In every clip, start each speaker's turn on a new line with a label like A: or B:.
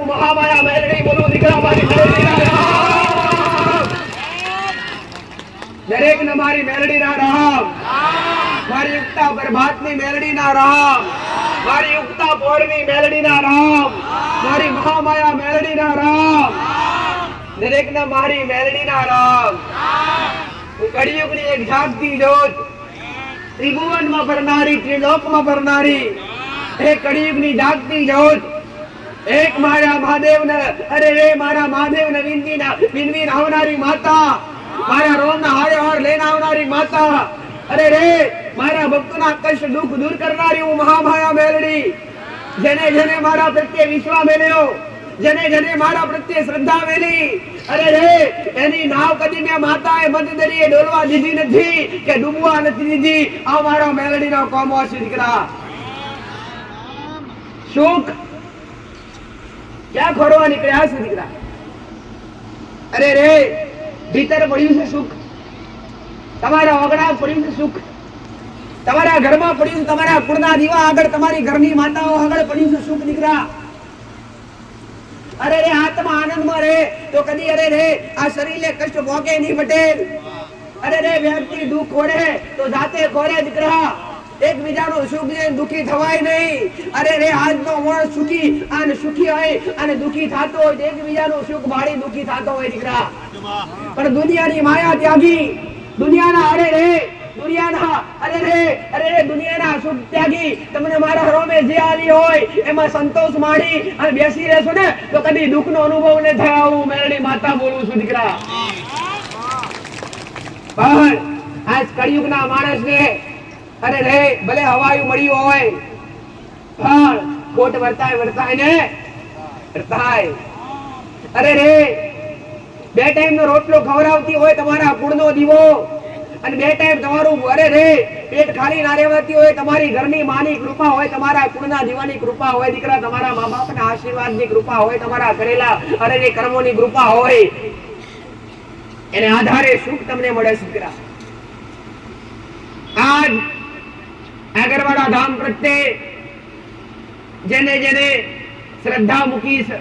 A: હું મહામાયા મેલડી બોલું દીકરા મારી મેલડીના રામ દરેક ને મારી મેલડીના રામ મારી યુક્તા પ્રભાતની મેલડીના રામ મારી યુક્તા પોરની મેલડીના રામ મારી મહામાયા મેલડીના રામ દરેક ને મારી મેલડીના રામ હું કળિયુગની એક જાગતી જ્યોત ત્રિભુવનમાં ભરનારી ત્રિલોકમાં ભરનારી એક કળિયુગની જાગતી જ્યોત એક મારા મહાદેવને અરે રે મારા મહાદેવને વિનવીન આવનારી માતા મારા રોમના હારે હાર લઈને આવનારી માતા અરે રે મારા ભક્તોના કષ્ટ દુઃખ દૂર કરનારી હું મહામાયા મેલડી જેને જેને મારા પ્રત્યે વિશ્વાસ મેલ્યો જેને જેને મારા પ્રત્યે શ્રદ્ધા મેલી અરે રે એની નાવ કદી મેં માતાએ મધદરીએ ડોલવા દીધી નથી કે ડૂબવા નથી દીધી આ મારા મેલડીનો કોમો છે દીકરા સુખ ક્યાં ખોરવા નીકળ્યા છે દીકરા અરે રે ભીતર પડ્યું છે સુખ તમારા ઓગણા પડ્યું છે સુખ તમારા ઘરમાં પડ્યું છે તમારા કુળના દીવા આગળ તમારી ઘરની માતાઓ આગળ પડ્યું છે સુખ દીકરા અરે રે આત્મા આનંદમાં રહે તો કદી અરે રે આ શરીરને કષ્ટ ભોગે નહીં પટેલ અરે રે વ્યક્તિ દુઃખ ખોડે તો જાતે ખોરે દીકરા એકબીજાનું સુખ જોઈને દુઃખી થવાય નહીં અરે રે આજનો માણસ સુખી અને સુખી હોય અને દુઃખી થતો હોય એકબીજાનું સુખ ભાળી દુઃખી થતો હોય દીકરા પણ દુનિયાની માયા ત્યાગી દુનિયાના અરે રે દુનિયાના સુખ ત્યાગી તમને મારા રોમે જે આલી હોય એમાં સંતોષ માણી અને બેસી રહેશો ને તો કદી દુઃખનો અનુભવ ન થાય હું મેલડી માતા બોલું છું દીકરા પણ આજ કળિયુગના માણસને અરે રે ભલે હવાયું મળ્યું હોય પણ ખોટ વર્તાય ને વર્તાય અરે રે બે ટાઈમ નો રોટલો ખવડાવતી હોય તમારા કુળનો દીવો અને બે ટાઈમ તમારું અરે રે પેટ ખાલી ના રહેવાતી હોય તમારી ઘરની માની કૃપા હોય તમારા કુળના દીવાની કૃપા હોય દીકરા તમારા મા બાપના આશીર્વાદની કૃપા હોય તમારા કરેલા અરે રે કર્મોની કૃપા હોય એને આધારે સુખ તમને મળે છે દીકરા આજ આગરવાડા ધામ પ્રત્યે જેને જેને શ્રદ્ધા મૂકી છે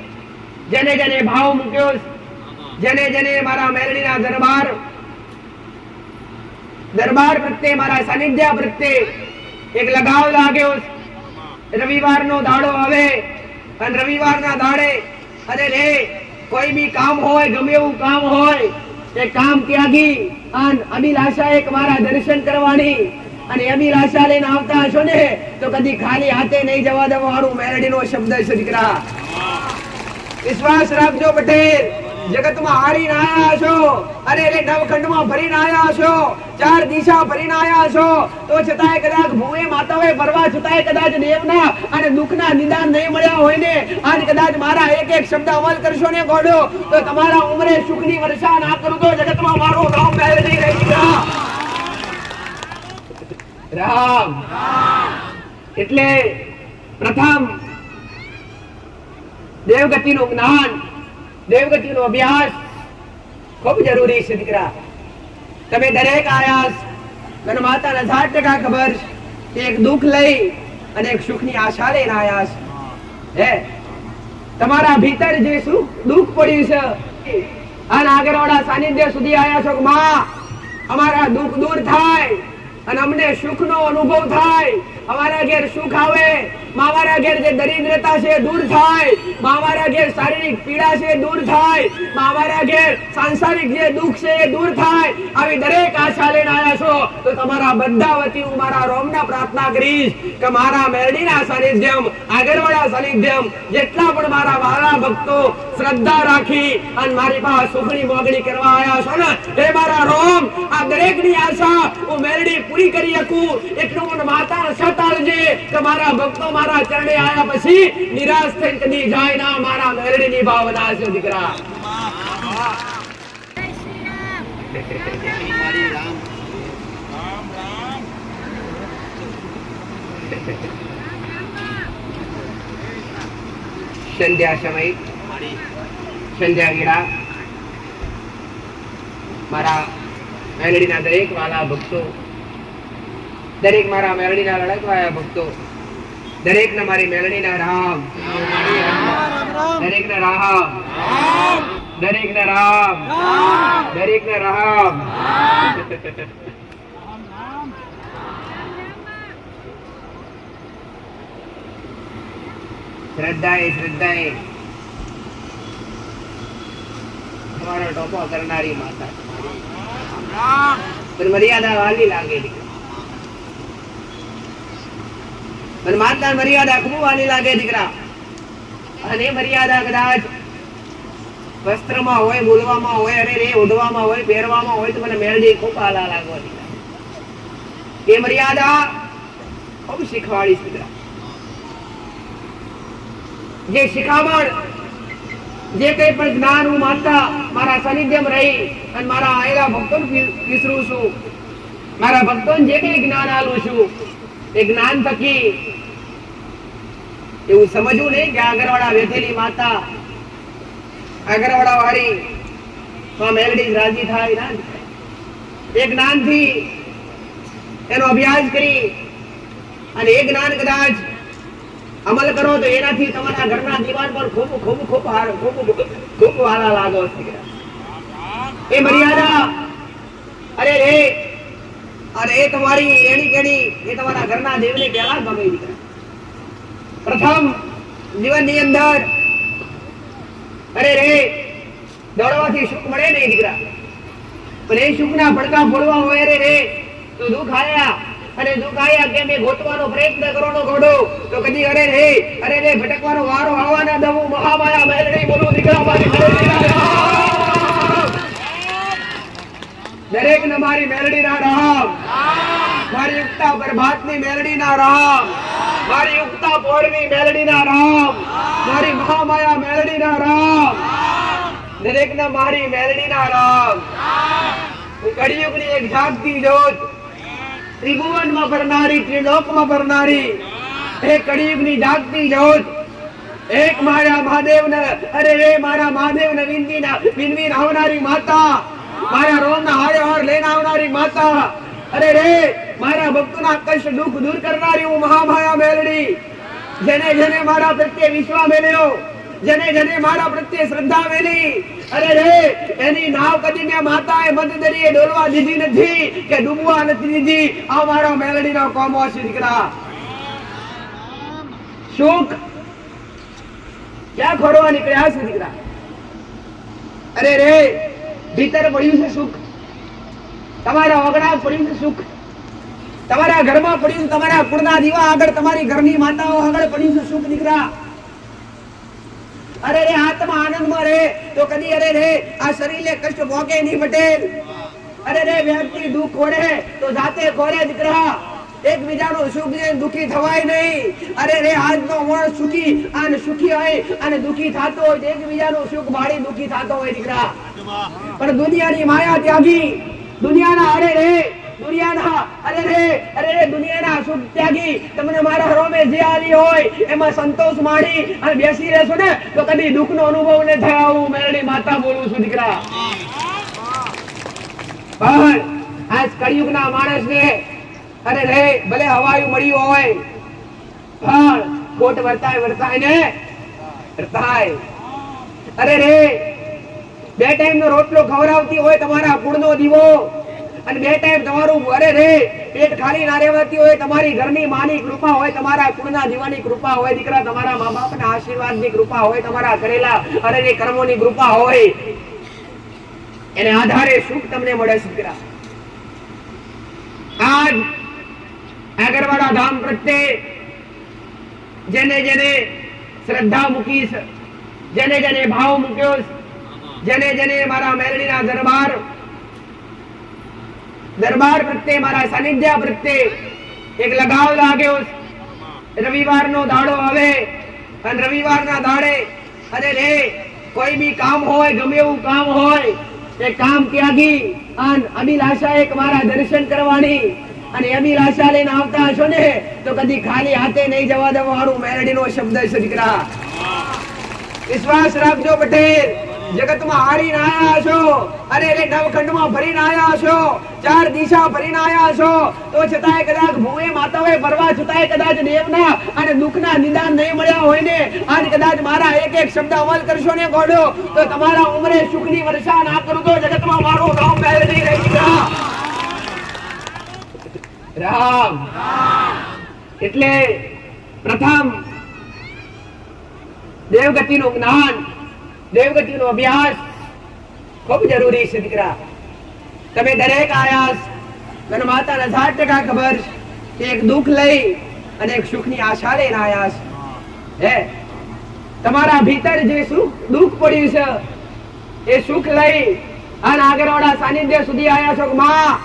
A: જેને જેને ભાવ મૂક્યો જેને જેને મારા મેલડીના દરબાર પ્રત્યે મારા સાનિધ્ય પ્રત્યે એક લગાવ લાગ્યો રવિવારનો દાડો આવે અને રવિવારના દાડે અરે રે કોઈ બી કામ હોય ગમે એવું કામ હોય એ કામ ત્યાગી અને અભિલાષા એક મારા દર્શન કરવાની અને અભિલાષા લઈને આવતા હશો ને તો કદી ખાલી હાથે નહીં જવા દેવા મારું મેલડીનો શબ્દ છે દીકરા વિશ્વાસ રાખજો પટેલ જગતમાં હારીને આયા છો અરે રે નવખંડમાં ભરીને આયા છો ચાર દિશા ભરીને આયા છો તો છતાંય કદાચ ભૂએ માતાઓએ ભરવા છતાંય કદાચ દેવના અને દુઃખના નિદાન નહીં મળ્યા હોય ને આજ કદાચ મારા એક એક શબ્દ અમલ કરશો ને ગોડો તો તમારા ઉંમરે સુખની વર્ષા ના કરું તો જગતમાં મારું નામ મેલડી રહી રામ એટલે પ્રથમ દેવગતિનું જ્ઞાન દેવગતિનો અભ્યાસ ખૂબ જરૂરી છે દીકરા તમે દરેક આયાસ મને માતાને 100% ખબર છે એક દુઃખ લઈ અને એક સુખની આશા લઈને આયાસ હે તમારા ભીતર જે સુખ દુઃખ પડ્યું છે અને આગળવાળા સાનિધ્ય સુધી આયા છો માં અમારા દુઃખ દૂર થાય અને અમને સુખનો અનુભવ થાય અમારા ઘેર સુખ આવે મારા ઘેર જે દરિદ્રતા છે દૂર થાય મારા ઘેર શારીરિક પીડા છે દૂર થાય મારા ઘેર સાંસારિક જે દુઃખ છે એ દૂર થાય આવી દરેક આશા લઈને આવ્યા છો તો તમારા બધા વતી હું મારા રોમના પ્રાર્થના કરીશ કે મારા મેલડીના સાનિધ્યમ આગળવાળા સાનિધ્યમ જેટલા પણ મારા વાલા ભક્તો શ્રદ્ધા રાખી અને મારી પાસે સુખની મોગણી કરવા આવ્યા છો ને એ મારા રોમ આ દરેકની આશા હું મેલડી પૂરી કરી શકું એટલું મને માતા સતાળજે કે મારા ભક્તો મારા ચરણે આયા પછી નિરાશ થઈને કદી જાય ના મારા મેલડીની ભાવના છે દીકરા સંધ્યા સમય સંધ્યા ગીરા મારા મેલડીના દરેક વાલા ભક્તો દરેક મારા મેલડીના લડકવાયા ભક્તો દરેક ને મારી મેલડીના રામ દરેક ને રામ, દરેક ને રામ, દરેક ને રામ. શ્રદ્ધાએ શ્રદ્ધાએ તમારો ટોપો કરનારી માતા પણ મર્યાદા વાલી લાગે. પણ માતા મર્યાદા ખૂબ વાલી લાગે દીકરા. અને મર્યાદા કદાચ વસ્ત્રમાં હોય, બોલવામાં હોય, અરે રે ઓઢવામાં હોય, પહેરવામાં હોય તો મને મેળડી ખૂબ આલા લાગો દીકરા. એ મર્યાદા ખૂબ શીખવાડી દીકરા. જે શિખામણ, જે કઈ પણ જ્ઞાન હું માનતા મારા સાનિધ્યમાં રહી અને મારા આયેલા ભક્તોને વિસરું છું, મારા ભક્તોને જે કઈ જ્ઞાન આલું છું એ જ્ઞાન થકી એવું સમજવું નહીં કે આગરવાળા વેઠેલી માતા, આગરવાળા વાળી મેલડી રાજી થાય ના. એ જ્ઞાનથી એનો અભ્યાસ કરી અને એ જ્ઞાન કદાચ અમલ કરો તો એનાથી તમારા ઘરના દીવાન પર ખૂબ ખૂબ ખૂબ ખૂબ વાલા લાગો. એ મર્યાદા અરે રે અને એ તમારી એની કેડી એ તમારા ઘરના દેવને પહેલા ગમે દીકરા. પ્રથમ જીવનની અંદર અરે રે દોડવાથી સુખ મળે નહીં દીકરા. પણ એ સુખના પડકા ફોડવા હોય અરે રે તો દુઃખ આયા અને દુઃખ આયા કે મેં ગોતવાનો પ્રયત્ન કરવાનો ઘોડો તો કદી અરે રે ભટકવાનો વારો આવવાના દવું મહામાયા મેલડી બોલું દીકરા મારી દરેક ને મારી મેલડી ના રામ, મારી યુક્તા પ્રભાતની મેલડી ના રામ, મારી યુક્તા પોળની મેલડી ના રામ, મારી મહામાયા મેલડી ના રામ, દરેક ને મારી મેલડી ના રામ. કળિયુગની એક જાગતી જ્યોત, ત્રિભુવનમાં ભરનારી, ત્રિલોકમાં ભરનારી એ કળિયુગની જાગતી જ્યોત, એક મારા મહાદેવને અરે રે મારા મહાદેવને વિનવીન આવનારી માતા, મારા રોમના હાર લઈને આવનારી માતા, અરે રે મારા ભક્તોના કષ્ટ દુઃખ દૂર કરનારી હું મહામાયા મેલડી. જેને જેને મારા પ્રત્યે વિશ્વાસ મેલ્યો, જેને જેને મારા પ્રત્યે શ્રદ્ધા મેલી, અરે રે એની નાવ કદી મેં માતાએ મત દરિયે ડોલવા દીધી નથી કે ડૂબવા નથી દીધી. આ મારા મેલડીનો કોમો છે દીકરા. સુખ ક્યાં ખોરવા નીકળ્યા છે દીકરા? અરે રે ભીતર પડ્યું છે સુખ, તમારા ઓગણા પડ્યું છે સુખ, તમારા ઘરમાં પડ્યું છે, તમારા કુળના દીવા આગળ, તમારી ઘરની માતાઓ આગળ પડ્યું છે સુખ દીકરા. અરે રે આત્મા આનંદમાં રહે તો કદી અરે રે આ શરીરે કષ્ટ ભોગે નહીં પટેલ. અરે રે વ્યક્તિ દુઃખ ખોરે તો જાતે ખોરે દીકરા. એકબીજાનું સુખ જોઈને દુઃખી થવાય નહીં. અરે રે આજનો માણસ સુખી અને સુખી હોય અને દુઃખી થતો હોય તો એકબીજાનું સુખ ભાળી દુઃખી થતો હોય દીકરા. પણ દુનિયાની માયા ત્યાગી, દુનિયાના અરે રે દુનિયાના સુખ ત્યાગી તમને મારા હરોમે જે આલી હોય એમાં સંતોષ માણી અને બેસી રહેશો ને તો કદી દુઃખનો અનુભવ ન થાય. હું મેલડી માતા બોલું છું દીકરા. પણ આજ કળિયુગના માણસને અરે રે ભલે હવાયું મળ્યું હોય પણ ખોટ વર્તાય ને વર્તાય. અરે રે બે ટાઈમ નો રોટલો ખવડાવતી હોય તમારા કુળનો દીવો અને બે ટાઈમ તમારું અરે રે પેટ ખાલી ના રહેવાતી હોય, તમારી ઘરની માની કૃપા હોય, તમારા કુળના દીવાની કૃપા હોય દીકરા, તમારા મા બાપના આશીર્વાદની કૃપા હોય, તમારા કરેલા અરે રે કર્મોની કૃપા હોય, એને આધારે સુખ તમને મળે છે દીકરા. આજ આગરવાડા ધામ પ્રત્યે જેને જેને શ્રદ્ધા મૂકી છે, જેને જેને ભાવ મૂક્યો, જેને જેને મારા મેલડીના દરબાર પ્રત્યે, મારા સાનિધ્ય પ્રત્યે એક લગાવ લાગ્યો. રવિવારનો દાડો આવે અને રવિવારના દાડે અરે રે કોઈ બી કામ હોય, ગમે એવું કામ હોય, એ કામ ત્યાગી અને અભિલાષા એક મારા દર્શન કરવાની અને અભિલાષા લઈને આવતા હશો ને તો કદી ખાલી હાથે નહીં જવા દેવાનું મેલડીનો શબ્દ છે દીકરા. વિશ્વાસ રાખજો પટેલ. જગતમાં હારીને આયા છો, અને એ નવખંડમાં ફરીને આયા છો, ચાર દિશા ફરીને આયા છો, તો છતાંય કદાચ ભૂએ માતાઓએ ફરવા છતાંય કદાચ દેવના અને દુઃખના નિદાન નહીં મળ્યા હોય ને, આજ કદાચ મારા એક એક શબ્દ અમલ કરશો ને ગોડો, તો તમારા ઉંમરે સુખની વર્ષા ના કરું તો જગતમાં મારું નામ મેળ નહીં રહી ગયા. રામ એટલે પ્રથમ દેવગતિનું જ્ઞાન, દેવગતિનો અભ્યાસ ખૂબ જરૂરી છે દીકરા. તમે દરેક આયાસ મને માતાને 100% ખબર કે એક દુઃખ લઈ અને એક સુખની આશા લઈને આયાસ. હે તમારા ભીતર જે સુખ દુઃખ પડ્યું છે એ સુખ લઈ અને આગળવાળા સાનિધ્ય સુધી આયા છો. માં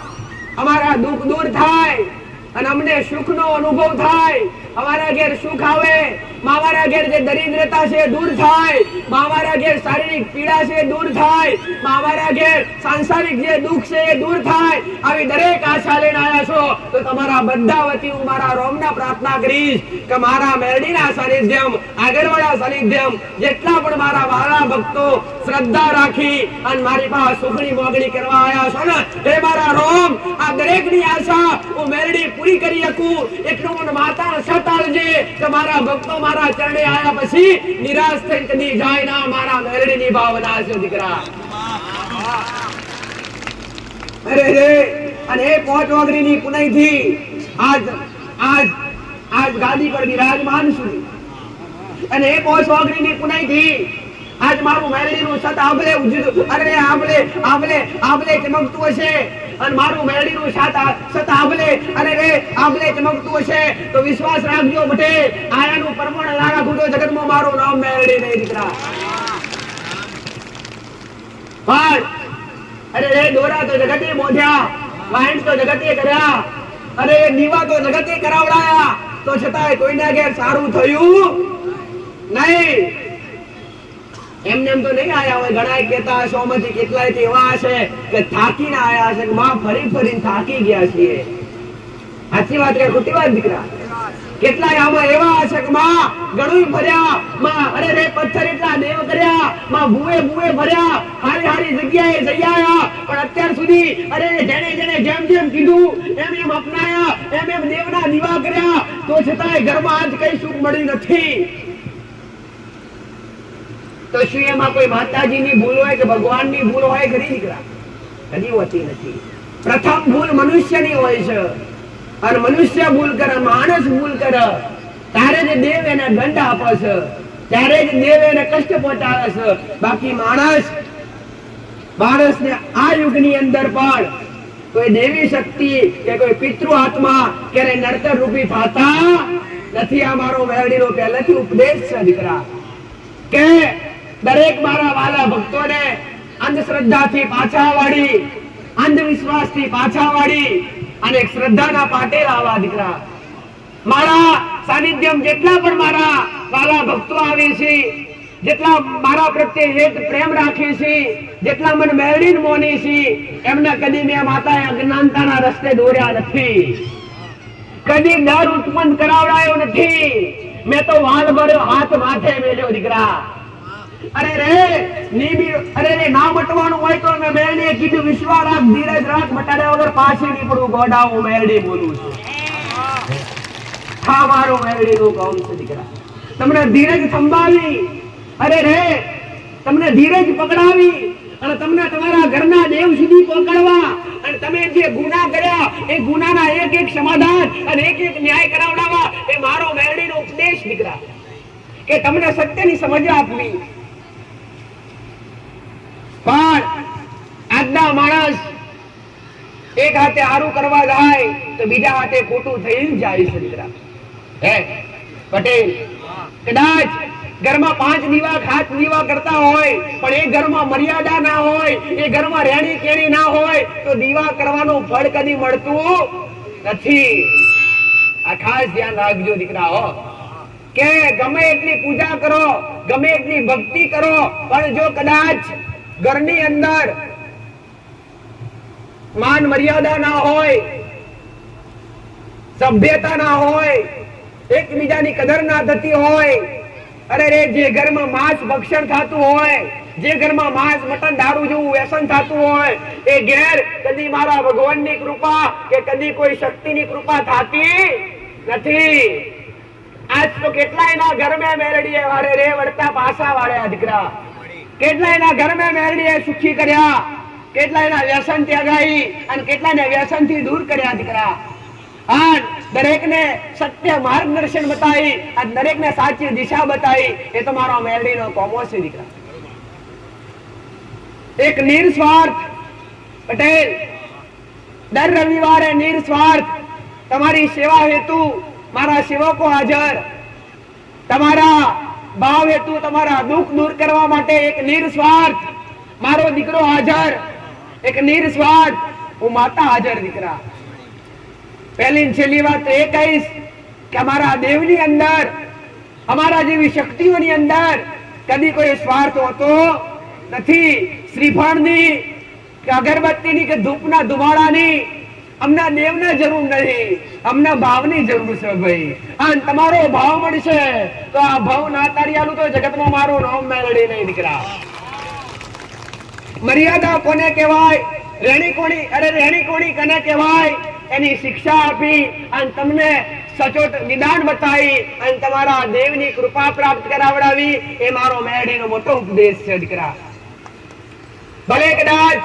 A: અમારા દુઃખ દૂર થાય અને અમને સુખનો અનુભવ થાય. અમારા ઘેર સુખ આવે, મારા ઘેર જે દરિદ્રતા છે દૂર થાય, મારા ઘેર શારીરિક પીડા છે દૂર થાય, મારા ઘેર સાંસારિક જે દુઃખ છે એ દૂર થાય. આવી દરેક આશા લઈને આયા છો તો તમારા બધા વતી હું મારા રોમના પ્રાર્થના કરીશ કે મારા મેરડીના સાનિધ્યમ, આગળવાળા સાનિધ્યમ જેટલા પણ મારા વાલા ભક્તો શ્રદ્ધા રાખી અને મારી પાસે સુખની મોગણી કરવા આયા છો ને, એ મારા રોમ આ દરેકની આશા હું મેરડી પૂરી કરી શકું એટલું મને માતા સતાવજે કે મારા ભક્તો મારા ચરણે આયા પછી નિરાશ થઈને કદી જાય ના. મારા મેરડીની ભાવના છે દીકરા. અરે રે અને એ 5 વાગરીની પુનઈથી આજ આજ આજ ગાદી પર બિરાજમાન છું, અને એ 5 વાગરીની પુનઈથી આજ મારું મેરડીનું સત આંબલે ઉજ્જુ, અરે આંબલે આંબલે આંબલે ચમકતું હશે, અને મારું મેરડીનું સત આંબલે અરે રે આંબલે ચમકતું હશે તો વિશ્વાસ રાખજો બટે આયાનું પરમણ ના રાખું તો જગતમાં મારું નામ મેરડી નહીં દીકરા. પણ અરે રે દોરા તો જગતે બોધ્યા, વાઈન તો જગતે કર્યા, અરે દીવા તો જગતે કરાવડાયા, તો છતાંય કોઈના ઘેર સારું થયું નહીં. એમને એમ તો નહીં આયા હોય. ઘણા કહેતા સોમાંથી કેટલાય એવા હશે કે થાકીને આયા હશે કે માં ફરી ફરીને થાકી ગયા છીએ. સાચી વાત કે ખોટી વાત દીકરા? કેટલાય આમાં એવા હશે કે માં ઘણું ભર્યા, માં અરે રે પથ્થર એટલા દેવ કર્યા, માં ભૂએ ભર્યા, હારી હારી જગ્યાએ જઈ આયા, પણ અત્યાર સુધી અરે જેને જેને જેમ જેમ કીધું એમ એમ અપનાયા, એમ એમ દેવના દીવા કર્યા, તો છતાંય ઘરમાં આજ કઈ સુખ મળ્યું નથી. તો શું એમાં કોઈ માતાજીની ભૂલ હોય કે ભગવાનની ભૂલ હોય ખરી દીકરા? કદી હોતી નથી. પ્રથમ ભૂલ મનુષ્યની હોય છે, અને મનુષ્ય ભૂલ કરે, માણસ ભૂલ કરે ત્યારે જ દેવ એને દંડ આપે છે, ત્યારે જ દેવ એને કષ્ટ પહોંચાડે છે. બાકી માણસને આ યુગની અંદર પણ કોઈ દેવી શક્તિ કે કોઈ પિતૃ આત્મા ક્યારે નડતર રૂપી થતા નથી. આ મારો મેરડીનો પહેલેથી ઉપદેશ છે દીકરા કે દરેક મારા વાલા ભક્તોને અંધશ્રદ્ધાથી પાછા વાળી, અંધવિશ્વાસથી પાછા વાળી અને શ્રદ્ધાના પાટે લાવવા દીકરા. મારા સાનિધ્યમ જેટલા પણ મારા વાલા ભક્તો આવે છે, જેટલા મારા પ્રત્યે હેત પ્રેમ રાખે છે, જેટલા મને મેરડીન મોને છે, એમને કદી મેં માતાએ અજ્ઞાનતાના રસ્તે દોર્યા નથી, કદી ડર ઉત્પન્ન કરાવડાયો નથી. મેં તો વાલ ભર્યો, હાથ માથે મેલ્યો દીકરા. અરે રે ના મટવાનું હોય તો મેં મેરડીએ કીધું વિશ્વાસ રાખ, ધીરજ રાખ, મટાડ્યા વગર પાછી નીકળું. ગોડા હું મેરડી બોલું છું. હા મારું મેરડીનું કામ છે દીકરા. તમને ધીરજ સંભાળી, અરે રે તમને ધીરજ પકડાવી અને તમને તમારા ઘરના દેવ સુધી પકડવા, અને તમે જે ગુના કર્યા એ ગુનાના એક એક સમાધાન અને એક એક ન્યાય કરાવડાવવા, એ મારો મેરડીનો ઉપદેશ દીકરા. કે તમને સત્યની સમજ આપવી. પણ આજના માણસ એક હાથે સારું કરવા જાય તો બીજા હાથે ખોટું થઈ જાય છે દીકરા. હે પટેલ, કદાચ ઘરમાં 5 દીવા 7 દીવા કરતા હોય પણ એ ઘરમાં મર્યાદા ના હોય, એ ઘરમાં રેણી કેણી ના હોય તો દીવા કરવાનું ફળ કદી મળતું નથી. આ ખાસ ધ્યાન રાખજો દીકરાઓ કે ગમે એટલી પૂજા કરો, ગમે એટલી ભક્તિ કરો, પણ જો કદાચ ઘરની અંદર માન મર્યાદા ના હોય, સભ્યતા ના હોય, એકબીજાની કદર ના થતી હોય, અરે રે જે ઘરમાં માંસ ભક્ષણ થતું હોય, જે ઘરમાં માંસ મટન દારૂ જેવું વ્યસન થતું હોય, એ ઘેર કદી મારા ભગવાનની કૃપા કે કદી કોઈ શક્તિની કૃપા થતી નથી. આજ તો કેટલાયના ઘરમાં મેરડીએ વારે રે વળતા પાસા વાળ્યા દીકરા, કેટલાયના ઘરમાં મેરડીએ સુખી કર્યા, કેટલાયના વ્યસન ત્યાગાઈ અને કેટલાયને વ્યસન થી દૂર કર્યા દીકરા. અને દરેકને સત્ય માર્ગદર્શન બતાવી અને દરેકને સાચી દિશા બતાવી. એ તો મારો મેરડીનો કોમો છે દીકરા. એક નિર્સ્વાર્થ પટેલ દર રવિવારે નિર્સ્વાર્થ તમારી સેવા હેતુ મારા સેવકો હાજર, તમારા ભાવ હેતુ તમારા દુઃખ દૂર કરવા માટે એક નિર્સ્વાર્થ મારો દીકરો હાજર, એક નિર્સ્વાર્થ હું માતા હાજર દીકરા. પહેલી છેલ્લી વાત એ કહીશ કે અમારા દેવની અંદર, અમારા જેવી શક્તિઓની અંદર કદી કોઈ સ્વાર્થ હોતો નથી. શ્રીફળની કે અગરબત્તીની કે ધૂપના ધુમાડાની અમને દેવના જરૂર નહીં, અમને ભાવની જરૂર છે ભાઈ. અને તમારો ભાવ મળશે તો આ ભાવ ના તારિયાલું તો જગતમાં મારું નામ મેળવી નહીં દીકરા. મર્યાદા કોને કહેવાય, રેણી કોણી, અરે રેણી કોણી કોને કહેવાય, એની શિક્ષા આપી અને તમને સચોટ નિદાન બતાવી અને તમારા દેવની કૃપા પ્રાપ્ત કરાવડાવી એ મારો મેરડીનો મોટો ઉપદેશ છે દીકરા. ભલે કદાચ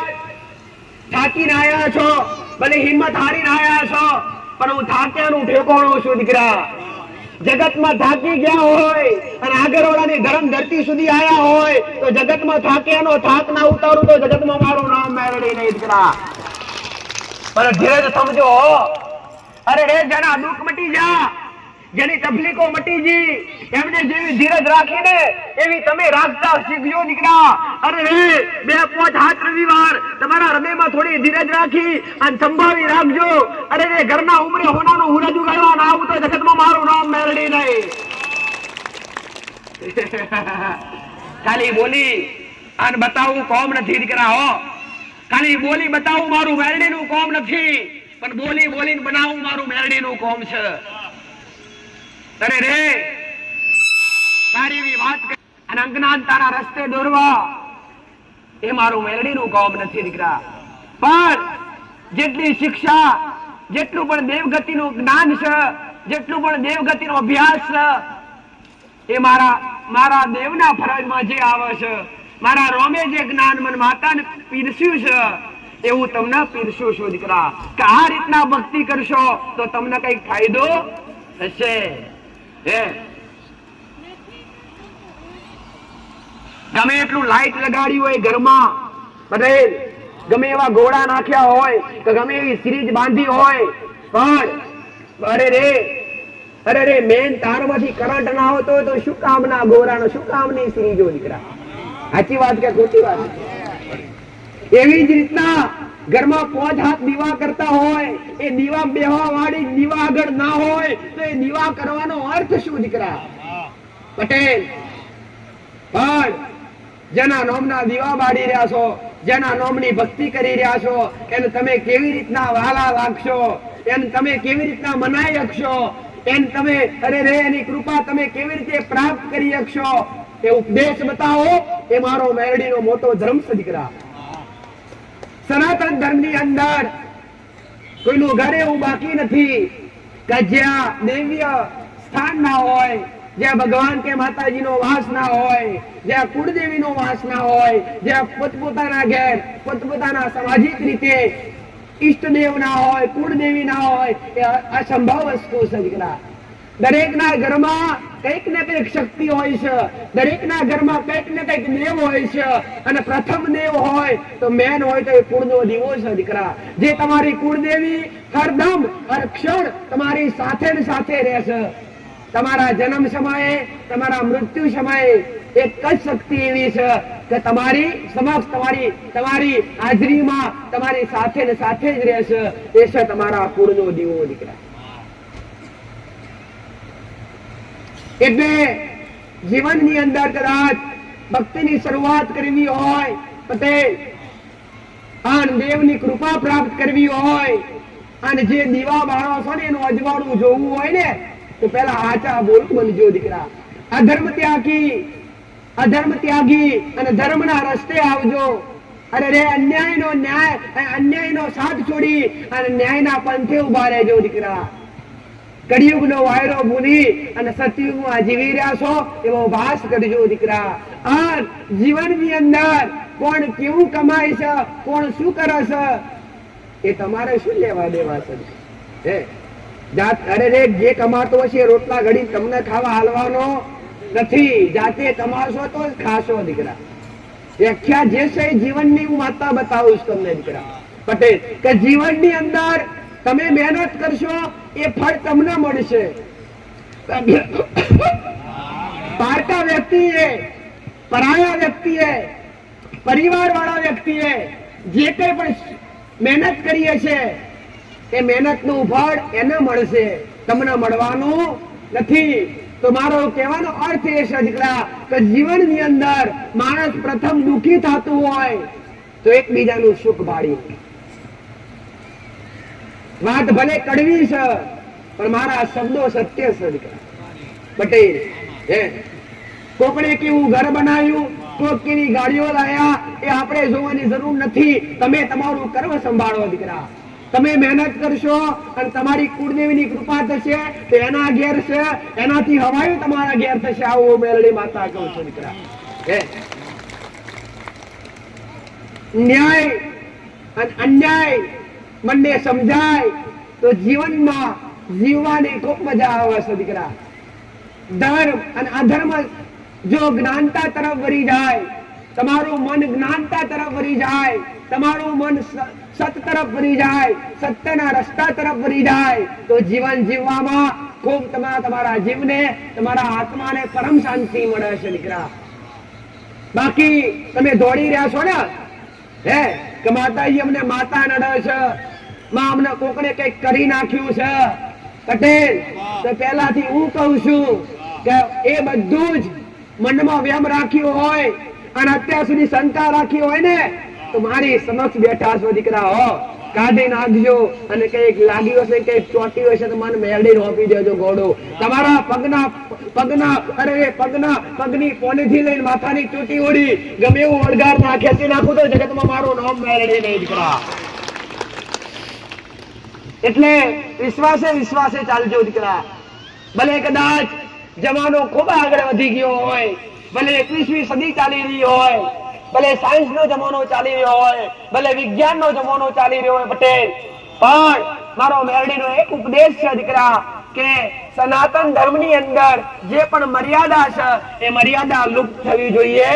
A: થાકીને આયા છો, ભલે હિંમત હારીને આયા છો, પણ હું થાક્યાનું ઠેકોણું છું દીકરા. જગતમાં થાકી ગયા હોય અને આગળવાળાની ધરમ ધરતી સુધી આયા હોય તો જગતમાં થાક્યાનો થાક ના ઉતારું તો જગતમાં મારું નામ મેળવી નહીં દીકરા. પણ ધીરજ સમજો. અરે રે જેના દુઃખ મટી જા, જેની તકલીફો મટી જી, એમને જેવી ધીરજ રાખીને એવી તમે રાખતા શીખજો દીકરા. અરે રે 2-5 રવિવાર તમારા હૃદયમાં થોડી ધીરજ રાખી અને સંભાવી રાખજો. અરે રે ઘરના ઉમરે હોનાનું હુરજ ઉગાડવા ના આવું તો જગતમાં મારું નામ મેળવી નહીં. ખાલી બોલી અને બતાવું કોમ નથી દીકરા હો. ખાલી બોલી બતાવું મારું મેરડીનું કોમ નથી, પણ બોલી બોલીને બનાવું મારું મેરડીનું કોમ છે. અરે રે સારી એવી વાત અને અંગનાન તારા રસ્તે દોરવા એ મારું મેરડીનું કોમ નથી દીકરા. પણ જેટલી શિક્ષા, જેટલું પણ દેવગતિનું જ્ઞાન છે, જેટલું પણ દેવગતિનો અભ્યાસ છે, એ મારા દેવના ફરજમાં જે આવે છે, મારા રોમે જે જ્ઞાન મન માતાને પીરસ્યું છે એવું તમને પીરસ્યું છું દીકરા. કે આ રીતના ભક્તિ કરશો તો તમને કઈક ફાયદો થશે. ગમે એટલું લાઈટ લગાડી હોય ઘરમાં, પટેલ ગમે એવા ગોળા નાખ્યા હોય કે ગમે એવી સિરીજ બાંધી હોય, પણ અરે રે મેન તારમાંથી કરંટ ના આવતો હોય તો શું કામના ગોળાનો, શું કામની સિરીજો દીકરા. સાચી વાત કે ખોટી વાત? એવી જ રીતના ઘરમાં 5 હાથ દીવા કરતા હોય, એ દીવા બેહવા વાળી દીવા આગળ ના હોય તો એ દીવા કરવાનો અર્થ શું દીકરા? પટેલ પણ જેના નામના દીવા બાળી રહ્યા છો, જેના નામની ભક્તિ કરી રહ્યા છો, એને તમે કેવી રીતના વાલા લાગશો, એને તમે કેવી રીતના મનાઈ શકશો, એને તમે અરે રે એની કૃપા તમે કેવી રીતે પ્રાપ્ત કરી શકશો એ ઉપદેશ બતાવો. એ મારો મેરડીનો મોટો ધર્મ છે દીકરા. સનાતન ધર્મની અંદર કોઈનું ઘર એવું બાકી નથી કે જ્યાં દિવ્ય સ્થાન ના હોય, જ્યાં ભગવાન કે માતાજીનો વાસ ના હોય, જ્યાં કુળદેવીનો વાસ ના હોય, જ્યાં પોતપોતાના ઘેર પોતપોતાના સામાજિક રીતે ઈષ્ટદેવ ના હોય, કુળદેવી ના હોય. એ અસંભવ વસ્તુ છે દીકરા. દરેકના ઘરમાં કંઈક ને કંઈક શક્તિ હોય છે, દરેકના ઘરમાં કંઈક ને કંઈક દેવ હોય છે, અને પ્રથમ દેવ હોય તો મેન હોય તો એ કુળનો દીવો છે દીકરા. જે તમારી કુળદેવી હરદમ હર ક્ષણ તમારી સાથે ને સાથે રહેશે. તમારા જન્મ સમયે, તમારા મૃત્યુ સમયે એક જ શક્તિ એવી છે કે તમારી સમક્ષ, તમારી હાજરીમાં તમારી સાથે ને સાથે જ રહેશે. એ છે તમારા કુળનો દીવો દીકરા. એટલે જીવનની અંદર કદાચ ભક્તિની શરૂઆત કરવી હોય પટેલ, અને દેવની કૃપા પ્રાપ્ત કરવી હોય, અને જે દીવા બાળો છો ને એનું અજવાળું જોવું હોય ને તો પેલા આચા બોલ બનજો દીકરા. અધર્મ ત્યાગી અને ધર્મના રસ્તે આવજો. અરે રે અન્યાયનો ન્યાય, અન્યાયનો સાથ છોડી અને ન્યાયના પંથે ઉભા રહેજો દીકરા. કળિયુગનો વાયરો ભૂલી અને સતયુગમાં જીવી રહ્યા છો એવો ભાસ કરજો દીકરા. આ જીવનની અંદર કોણ કેવું કમાય છે, કોણ શું કરે છે, એ તમારે શું લેવા દેવા છે? અરે રે જે કમાતો હશે રોટલા ઘડી તમને ખાવા હાલવાનો નથી. જાતે કમાશો તો જ ખાશો દીકરા. વ્યાખ્યા જે છે જીવનની હું વાર્તા બતાવું છું તમને દીકરા પટેલ, કે જીવનની અંદર તમે મહેનત કરશો એ ફળ તમને મળશે. પારકા વ્યક્તિએ, પરાયા વ્યક્તિએ, પરિવાર વાળા વ્યક્તિએ જે કઈ પણ મહેનત કરીએ છે એ મહેનતનું ફળ એને મળશે, તમને મળવાનું નથી. તો મારો કહેવાનો અર્થ એ છે દીકરા કે જીવનની અંદર માણસ પ્રથમ દુઃખી થતું હોય તો એકબીજાનું સુખ બાળી. વાત ભલે કડવી છે પણ મારા શબ્દો સત્ય છે દીકરા પટેલ. કોકણે કેવું ઘર બનાવ્યું, કોક કેવી ગાડીઓ લાયા એ આપણે જોવાની જરૂર નથી. તમે તમારું કર્મ સંભાળો દીકરા. તમે મહેનત કરશો અને તમારી કુળદેવીની કૃપા થશે તો એના ઘેર છે, એનાથી હવાયું તમારા ઘેર થશે. આવું મેલડી માતા કહું છું દીકરા. ન્યાય અને અન્યાય બંને સમજાય તો જીવનમાં જીવવાની ખૂબ મજા આવે છે દીકરા. ધર્મ અને અધર્મ જો જ્ઞાનતા તરફ વળી જાય, તમારું મન જ્ઞાનતા તરફ વળી જાય, તમારું મન સત તરફ વળી જાય, સત્યના રસ્તા તરફ વળી જાય તો જીવન જીવવામાં ખૂબ તમારા જીવને, તમારા આત્માને પરમ શાંતિ મળે છે દીકરા. બાકી તમે દોડી રહ્યા છો ને કે માતાજી અમને માતા નડે છે, માં અમને કોકને કઈક કરી નાખ્યું છે પટેલ, તો પહેલાથી હું કહું છું કે એ બધું જ મનમાં વ્યમ રાખ્યું હોય અને અત્યાર સુધી શંકા રાખી હોય ને તો મારી સમક્ષ બેઠા છો દીકરા. હો કાઢી નાખજો અને કઈક લાગ્યું હશે, કઈક ચોટ્યું હશે તો મને મેળડી રોપી દેજો ઘોડો. તમારા પગની પોનીથી લઈને માથાની ચૂંટી ઓડી ગમે એવું વળગાર ના ખેંચી નાખું તો જગતમાં મારું નામ મેળડી નહીં દીકરા. એટલે વિશ્વાસે ચાલજો દીકરા. ભલે કદાચ જમાનો ખૂબ આગળ વધી ગયો હોય, ભલે 21મી સદી ચાલી રહી હોય, ભલે સાયન્સ નો જમાનો ચાલી રહ્યો હોય, ભલે વિજ્ઞાન નો જમાનો ચાલી રહ્યો હોય પટેલ, પણ મારો મેરડીનો એક ઉપદેશ છે દીકરા કે સનાતન ધર્મની અંદર જે પણ મર્યાદા છે એ મર્યાદા લુપ્ત થવી જોઈએ.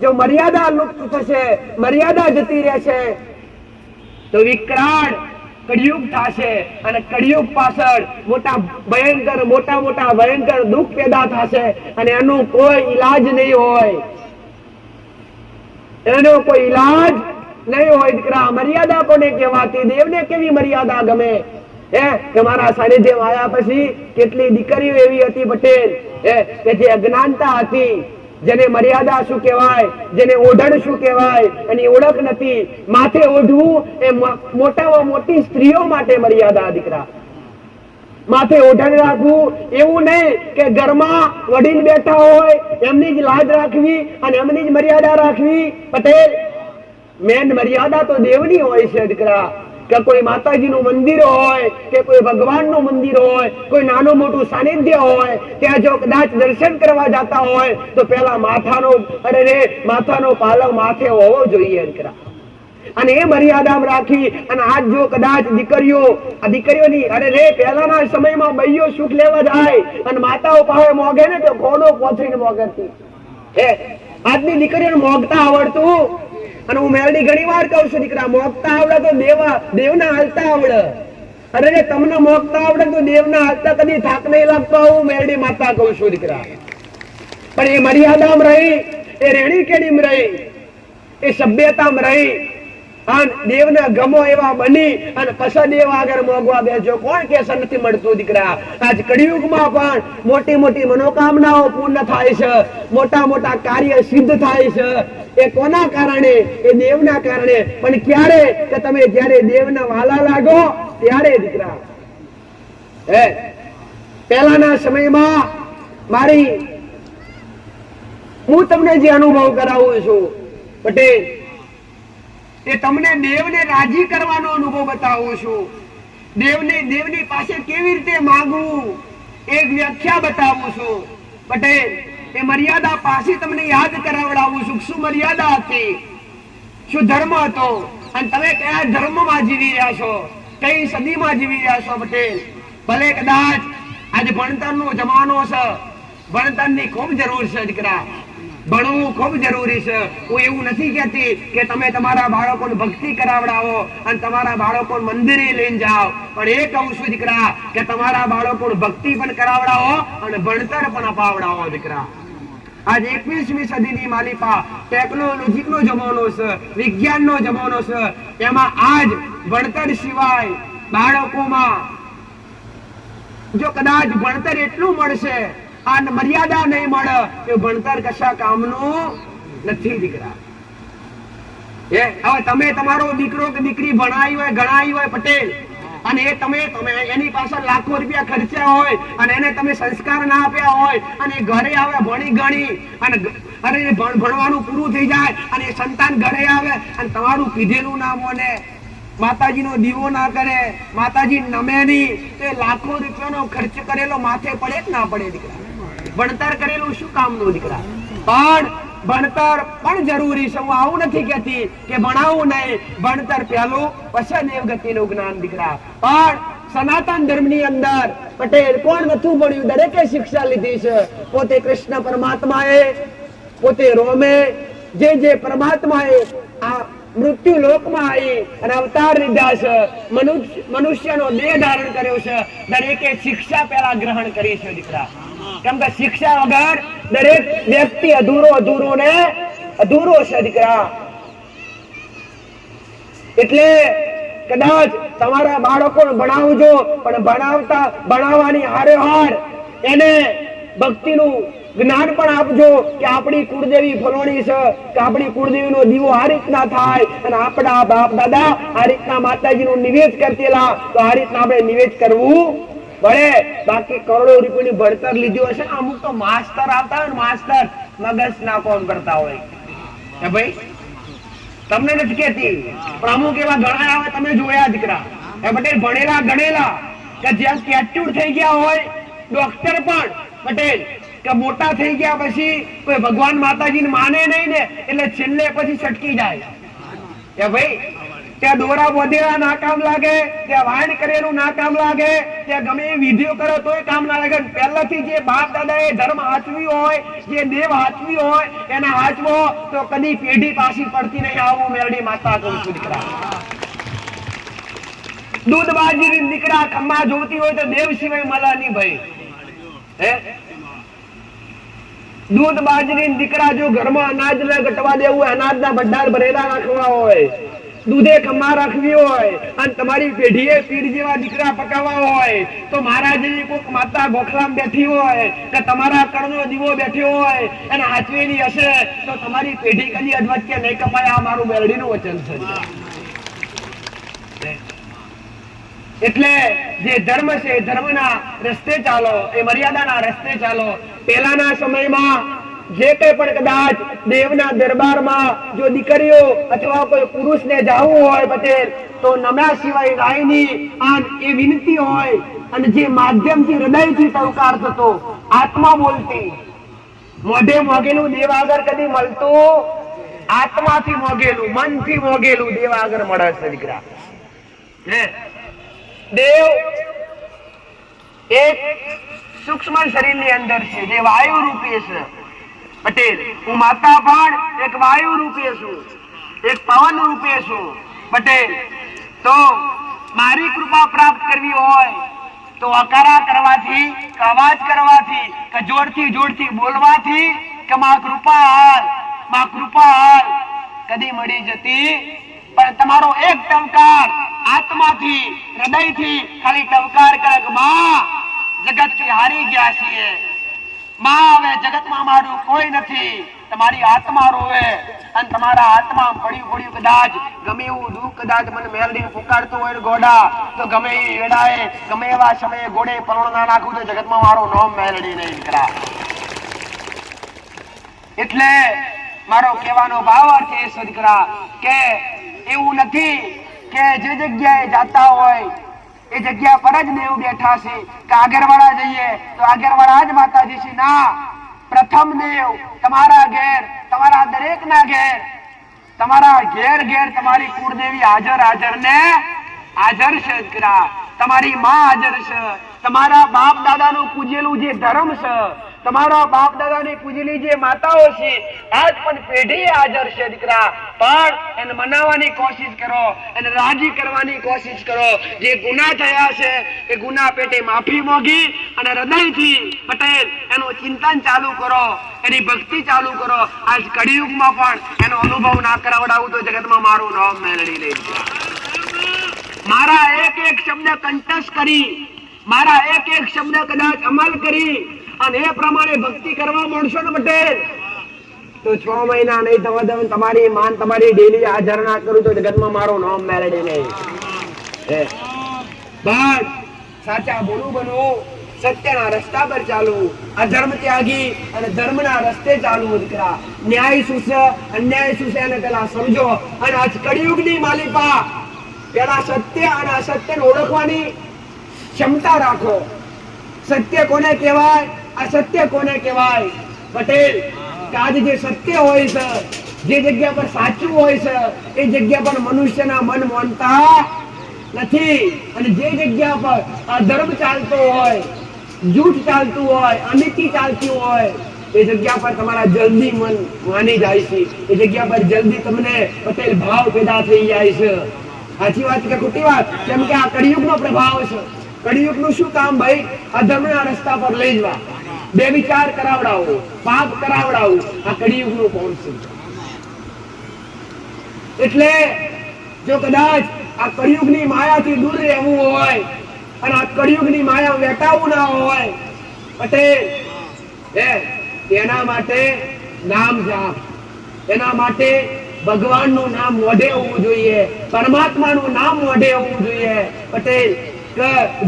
A: જો મર્યાદા લુપ્ત થશે, મર્યાદા જતી રહેશે તો વિકરાળ કળિયુગ થશે અને કળિયુગ પાછળ મોટા ભયંકર દુઃખ પેદા થશે અને એનું કોઈ ઈલાજ નહીં હોય. એનો કોઈ ઈલાજ નહીં હોય દીકરા. મર્યાદા કોને કહેવાતી? દેવને કેવી મર્યાદા ગમે કે મારા સાનિધ્યમાં આવ્યા પછી કેટલી દીકરીઓ એવી હતી પટેલ કે જે અજ્ઞાનતા હતી, જેને મર્યાદા શું કહેવાય, જેને ઓઢણ શું કહેવાય એની ઓળખ નથી. માથે ઓઢવું એ મોટામાં મોટી સ્ત્રીઓ માટે મર્યાદા દીકરા. માથે ઓઢણ રાખવું એવું નહીં કે ઘરમાં વડીલ બેઠા હોય એમની જ લાજ રાખવી અને એમની જ મર્યાદા રાખવી પટેલ. મેન મર્યાદા તો દેવની હોય છે દીકરા. કે કોઈ માતાજીનું મંદિર હોય કે કોઈ ભગવાનનું મંદિર હોય, કોઈ નાનું મોટું સાનિધ્ય હોય, ત્યાં જો કદાચ દર્શન કરવા જતા હોય તો પેલા માથાનો પાલવ માથે હોવો જોઈએ દીકરા. અને એ મર્યાદા રાખી અને આજ જો કદાચ દીકરીઓની પહેલાના સમયમાં બૈયો સુખ લેવા જાય અને માતાઓ પાસે મોગે ને તો ઘોડો પોથરીને મોગતી. આજની દીકરીઓને મોગતા આવડતું. અને હું મેરડી ઘણી વાર કહું છું દીકરા, મોગતા આવડે તો દેવના હાલતા આવડે. તમને મોગતા આવડે તો દેવના હાલતા કદી થાક નહીં લાગતો. હું મેરડી માતા કહું છું દીકરા. પણ એ મર્યાદામાં રહી, એ રેણી કેડીમાં રહી, એ સભ્યતામાં રહી અને દેવને ગમો એવા બની અને પછી દેવ આગળ મોગવા બેસો. કોણ કે નથી મળતું દીકરા? આજ કળિયુગમાં પણ મોટી મોટી મનોકામનાઓ પૂર્ણ થાય છે, મોટા કાર્ય સિદ્ધ થાય છે. એ કોના કારણે? એ દેવના કારણે. પણ ક્યારે? કે તમે જયારે દેવના વાલા લાગો ત્યારે દીકરા. પહેલાના સમયમાં મારી હું તમને જે અનુભવ કરાવું છું પટેલ, એ તમને દેવને રાજી કરવાનો અનુભવ બતાવું છું. દેવની પાસે કેવી રીતે માંગવું એક વ્યાખ્યા બતાવું છું પટેલ. એ મર્યાદા પાસે તમને યાદ કરાવડાવું છું. શું મર્યાદા હતી, શું ધર્મ હતો, અને તમે કયા ધર્મમાં જીવી રહ્યા છો, કઈ સદીમાં જીવી રહ્યા છો પટેલ. ભલે કદાચ આજે ભણતરનો જમાનો છે, ભણતરની ખૂબ જરૂર છે દીકરા, ભણવું ખૂબ જરૂરી છે. હું એવું નથી કહેતી કે તમે તમારા બાળકોને ભક્તિ કરાવડાવો અને તમારા બાળકોને મંદિરે લઈને જાઓ, પણ એ કહું છું દીકરા કે તમારા બાળકોને ભક્તિ પણ કરાવડાવો અને ભણતર પણ અપાવડાવો દીકરા. આજ 21મી સદીની માલિપા ટેકનોલોજીનો જમાનો છે, વિજ્ઞાનનો જમાનો છે. એમાં આજ ભણતર સિવાય બાળકોમાં જો કદાચ ભણતર એટલું મળશે અને મર્યાદા નહીં મળે એ ભણતર કશા કામનું નથી દીકરા. હવે તમે તમારો દીકરો કે દીકરી ભણાવી હોય, ગણાવી હોય પટેલ, અને એ તમે એની પાછળ લાખો રૂપિયા ખર્ચ્યા હોય અને એને તમે સંસ્કાર ના આપ્યા હોય, અને ઘરે આવે ભણી ગણી અને ભણવાનું પૂરું થઈ જાય અને સંતાન ઘરે આવે અને તમારું કીધેલું ના મોને, માતાજીનો દીવો ના કરે, માતાજી નમે નહીં, તો લાખો રૂપિયાનો ખર્ચ કરેલો માથે પડે કે ના પડે દીકરા? ભણતર કરેલું શું કામનું દીકરા? પણ ભણતર પણ જરૂરી છે. હું આવું નથી કહેતી કે ભણાવવું નહીં, ભણતર પહેલું પછી દેવગતિનું જ્ઞાન દીકરા. પણ સનાતન ધર્મની અંદર પટેલ કોણ નથી ભણ્યું? દરેકે શિક્ષા લીધી છે. પોતે કૃષ્ણ પરમાત્માએ પોતે રોમે જે પરમાત્માએ આ મૃત્યુ લોકમાં આવી અને અવતાર લીધા છે, મનુષ્યનો દેહ ધારણ કર્યો છે, દરેકે શિક્ષા પહેલા ગ્રહણ કરી છે દીકરા. કેમ કે શિક્ષા વગર દરેક વ્યક્તિ અધૂરો છે દીકરા. એટલે કદાચ તમારા બાળકોને ભણાવજો, પણ ભણાવવાની હારે હાર એને ભક્તિનું જ્ઞાન પણ આપજો કે આપણી કુળદેવી ફલોણી છે, કે આપણી કુળદેવીનો દીવો આ રીતના થાય અને આપણા બાપ દાદા આ રીતના માતાજીનું નિવેદ કરતેલા, તો આ રીતના આપણે નિવેદ કરવું પડે. બાકી કરોડો રૂપિયાની ભણતર લીધું હશે. અમુક તો માસ્ટર આવતા હોય ને, માસ્ટર મગજ ના કોમ કરતા હોય કે ભાઈ તમને નથી કહેતી, પણ અમુક એવા ઘણા આવે તમે જોયા દીકરા. એ પટેલ ભણેલા ગણેલા કે જ્યાં કેટ્યુડ થઈ ગયા હોય, ડોક્ટર પણ પટેલ કે મોટા થઈ ગયા પછી કોઈ ભગવાન માતાજીને માને નહીં ને, એટલે છેલ્લે પછી છટકી જાય કે ભાઈ ત્યાં દોરા બોધેલા ના કામ લાગે, ત્યાં વાણ કરેલું ના કામ લાગે, ત્યાં ગમે એ વિધિઓ કરો તોય કામ ના લાગે. પહેલાથી જે બાપ દાદા એ ધર્મ હાચવી હોય, જે દેવ હાચવી હોય, એના હાચવો તો કદી પેઢી પાછી પડતી નહીં. આવું મેરડી માતા કહું છું દીકરા. દૂધ બાજી દીકરા ખમ્મા જોતી હોય તો દેવ સિવાય મળે નહીં ભાઈ. દૂધ બાજરી દીકરા જો ઘરમાં અનાજ ના ઘટવા દેવું, અનાજના ભંડાર ભરેલા રાખવા હોય, દૂધે ખમ્મા રાખવી હોય અને તમારી પેઢીએ પીર જેવા દીકરા પકાવવા હોય, તો મારા જેવી કોઈક માતા ગોખલામાં બેઠી હોય કે તમારા કણનો દીવો બેઠ્યો હોય એને હાચવેલી હશે, તો તમારી પેઢી કદી અધવચ્ચે નહીં કપાય. આ મારું મેરડીનું વચન છે. એટલે જે ધર્મ છે ધર્મના રસ્તે ચાલો, એ મર્યાદાના રસ્તે ચાલો. પહેલાના સમયમાં જે કઈ પણ કદાચ દેવના દરબારમાં જો દીકરીઓ અથવા કોઈ પુરુષને જવું હોય પટેલ, તો નમ્યા સિવાય રાયની આન એ વિનંતી હોય, અને જે માધ્યમથી હૃદયથી ટવકાર થતો, આત્મા બોલતી, મોઢે મોગેલું દેવ આગળ કદી મળતું, આત્માથી મોગેલું, મનથી મોગેલું દેવ આગળ મળે છે દીકરા. દેવ એક સૂક્ષ્મ શરીરની અંદર છે, જે વાયુ રૂપી છે પટેલ. હું માતા પણ એક વાયુ રૂપે છું, એક પવન રૂપે છું પટેલ. તો મારી કૃપા પ્રાપ્ત કરવી હોય તો અકારા કરવાથી, અવાજ કરવાથી, કે જોરથી બોલવાથી, કે માં કૃપા હાલ કદી મળી જતી. પણ તમારો એક ટવકાર આત્માથી, હૃદયથી ખાલી ટવકાર કરે કે માં જગત થી હારી ગયા છીએ, માં હવે જગતમાં મારું કોઈ નથી, તમારી આત્મા રોવે અને તમારા આત્મા પડ્યું કદાચ ગમે એવું દુઃખ કદાચ મને મેલડીને પુકારતું હોય ગોડા તો ગમે એ વેડાએ ગમે એવા સમયે ગોડે પરોણ ના નાખું તો જગતમાં મારું નામ મેલડી નહીં દીકરા. એટલે મારો કહેવાનો ભાવ અર્થ એ છે દીકરા કે એવું નથી કે જે જગ્યાએ જાતા હોય એ જગ્યા પર જ દેવ બેઠા છે કે આગળવાળા જઈએ તો આગળવાળા જ માતાજી છે. ના, પ્રથમ દેવ તમારા ઘેર, તમારા દરેક ના ઘેર, તમારા ઘેર ઘેર તમારી કુળદેવી હાજર ને હાજર છે દીકરા. તમારી માં હાજર છે. તમારા બાપ દાદાનું પૂજેલું જે ધર્મ છે, તમારા બાપ દાદાની પૂજેલી જે માતાઓ છે આજ પણ પેઢી હાજર છે દીકરા. પણ એને મનાવવાની કોશિશ કરો, એને રાજી કરવાની કોશિશ કરો. જે ગુનાહ થયા છે એ ગુનાહ પેટે માફી માંગી અને હૃદયથી પટેલ એનું ચિંતન ચાલુ કરો, એની ભક્તિ ચાલુ કરો. આજ કળિયુગમાં પણ એનો અનુભવ ના કરાવડાવું તો જગતમાં મારું નામ મેળવી લે. મારા એક શબ્દ કંઠસ્થ કરી, મારા એક શબ્દ કદાચ અમલ કરી અને એ પ્રમાણે ભક્તિ કરવા માંડશો ને પટેલ તો 6 મહિના નહીં થવા તમારી માન તમારી ડેલી હાજર ના કરું તો જગતમાં મારું નામ મેળવી નહીં. બસ સાચા બોલું બનવું, સત્યના રસ્તા પર ચાલવું, અધર્મ ત્યાગી અને ધર્મના રસ્તે ચાલવું દીકરા. ન્યાય શું છે, અન્યાય શું છે એને પેલા સમજો અને આજ કળિયુગની માલિપા પેલા સત્ય અને અસત્યને ઓળખવાની ક્ષમતા રાખો. સત્ય કોને કહેવાય, અસત્ય કોને કહેવાય પટેલ? આજ જે સત્ય હોય છે, જે જગ્યા પર સાચું હોય છે એ જગ્યા પર મનુષ્યના મન માનતા નથી. અને જે જગ્યા પર અધર્મ ચાલતો હોય, જૂઠ ચાલતું હોય, અનીતિ ચાલતી હોય એ જગ્યા પર તમારા જલ્દી મન માની જાય છે. એ જગ્યા પર જલ્દી તમને પટેલ ભાવ પેદા થઈ જાય છે. સાચી વાત કે ખોટી વાત? કેમ કે આ કળિયુગનો પ્રભાવ છે. કળિયુગનું શું કામ ભાઈ? અધર્મના રસ્તા પર લઈ જવા, બે વિચાર કરાવડાવો, પાપ કરાવડાવો. આ કળિયુગનું કોણ છે? એટલે જો કદાચ આ કળિયુગની માયાથી દૂર રહેવું હોય અને આ કળિયુગની માયા વેટાવું ના હોય પટેલ તેના માટે નામ જાપ, એના માટે ભગવાનનું નામ મોઢે હોવું જોઈએ, પરમાત્માનું નામ મોઢે હોવું જોઈએ પટેલ.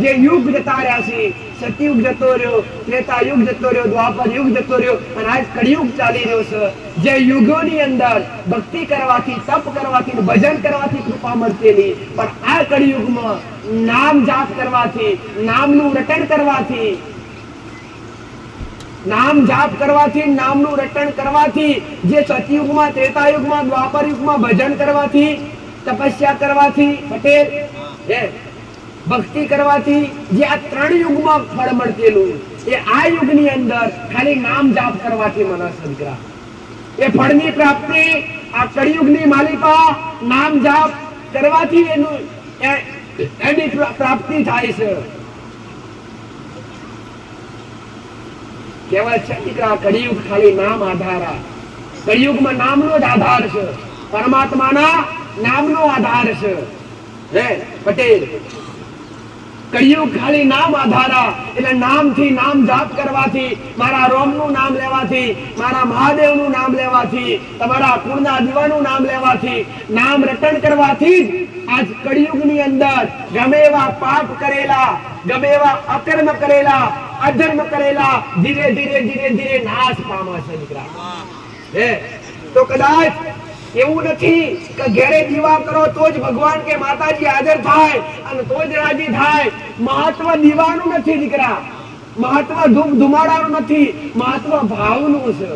A: જે યુગ જતા રહ્યા છે, સતયુગ જતો રહ્યો, ત્રેતા યુગ જતો રહ્યો, દ્વાપર યુગ જતો રહ્યો અને આજ કળિયુગ ચાલી રહ્યો છે. જે યુગોની અંદર ભક્તિ કરવાથી, તપ કરવાથી, ભજન કરવાથી કૃપા મળતેલી, પણ આ કળિયુગમાં નામ જાપ કરવાથી, નામનું રટણ કરવાથી, નામ જાપ કરવાથી, નામનું રટણ કરવાથી, જે સતયુગમાં, ત્રેતાયુગમાં, દ્વાપર યુગમાં ભજન કરવાથી, તપસ્યા કરવાથી પટેલ ભક્તિ કરવાથી જે આ 3 યુગમાં ફળ મળતેલું એ આ યુગની અંદર ખાલી નામ જાપ કરવાથી મળે દીકરા. એ ફળની પ્રાપ્તિ આ કળિયુગની માલિકા નામ જાપ કરવાથી એની પ્રાપ્તિ થાય છે. કહેવાય છે દીકરા કળિયુગ ખાલી નામ આધાર. કળિયુગમાં નામનો જ આધાર છે, પરમાત્માના નામનો આધાર છે. હે પટેલ, કળિયુગ ખાલી નામ આધારા. એટલે નામથી, નામ જાપ કરવાથી, મારા રોમનું નામ લેવાથી, મારા મહાદેવનું નામ લેવાથી, તમારા કુળના દીવાનું નામ લેવાથી, નામ રટણ કરવાથી જ આજ કળિયુગની અંદર ગમે એવા પાપ કરેલા, ગમે એવા અકર્મ કરેલા, અધર્મ કરેલા ધીરે ધીરે ધીરે ધીરે નાશ પામે છે દીકરા. તો કદાચ એવું નથી કે ઘરે દીવા કરો તો જ ભગવાન કે માતાજી હાજર થાય અને તો જ રાજી થાય. મહત્વ દીવાનું નથી દીકરા, મહત્વ ધૂપ ધુમાડાનું નથી, મહત્વ ભાવનું છે.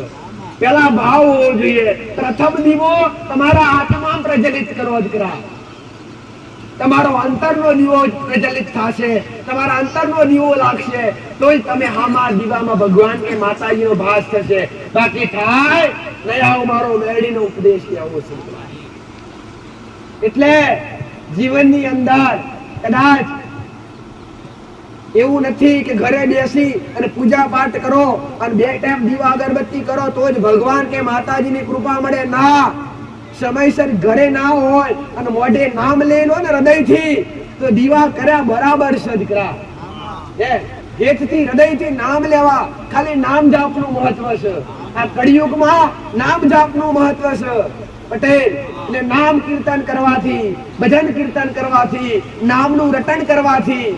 A: પેલા ભાવ હોવો જોઈએ. પ્રથમ દીવો તમારા આત્મામાં પ્રજ્વલિત કરો દીકરા. તમારો અંતરનો દીવો પ્રજ્વલિત થશે, તમારા અંતરનો દીવો લાગશે તો જ તમે હામા દીવામાં ભગવાન કે માતાજીનો ભાસ થશે. બાકી થાય નહીં. આવો મારો મેરડીનો ઉપદેશ આવો છે. એટલે જીવનની અંદર કદાચ એવું નથી કે ઘરે બેસી અને પૂજા પાઠ કરો અને 2 ટાઈમ દીવા અગરબત્તી કરો તો જ ભગવાન કે માતાજીની કૃપા મળે. ના, સમયસર ઘરે ના હોય અને મોઢે નામ લઈ લો ને હૃદયથી તો દીવા કર્યા બરાબર છે દીકરા. હેતથી, હૃદયથી નામ લેવા, ખાલી નામ જાપનું મહત્વ છે. આ કળિયુગમાં નામ જાપનું મહત્વ છે પટેલ. એટલે નામ કીર્તન કરવાથી, ભજન કીર્તન કરવાથી, નામનું રટણ કરવાથી,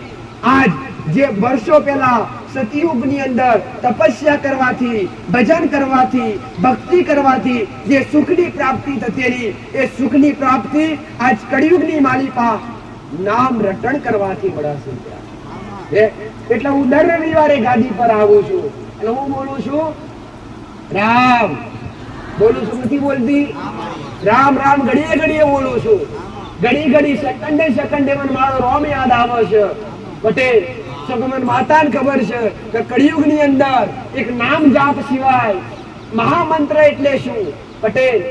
A: આજ જે વર્ષો પહેલા સતયુગની અંદર તપસ્યા કરવાથી, ભજન કરવાથી, ભક્તિ કરવાથી જે સુખની પ્રાપ્તિ થતી, એ સુખની પ્રાપ્તિ આજ કળિયુગની માલિપા નામ રટણ કરવાથી મળશે. એટલે હું દર રવિવારે ગાદી પર આવું છું અને હું બોલું છું રામ, બોલું છું, નથી બોલતી રામ રામ, ઘડીએ ઘડીએ બોલું છું, ઘડી ઘડી સેકન્ડે સેકન્ડે મને મારો રોમ યાદ આવે છે પટેલ. મને માતાને ખબર છે કે કળિયુગની અંદર એક નામ જાપ સિવાય મહામંત્ર એટલે શું પટેલ?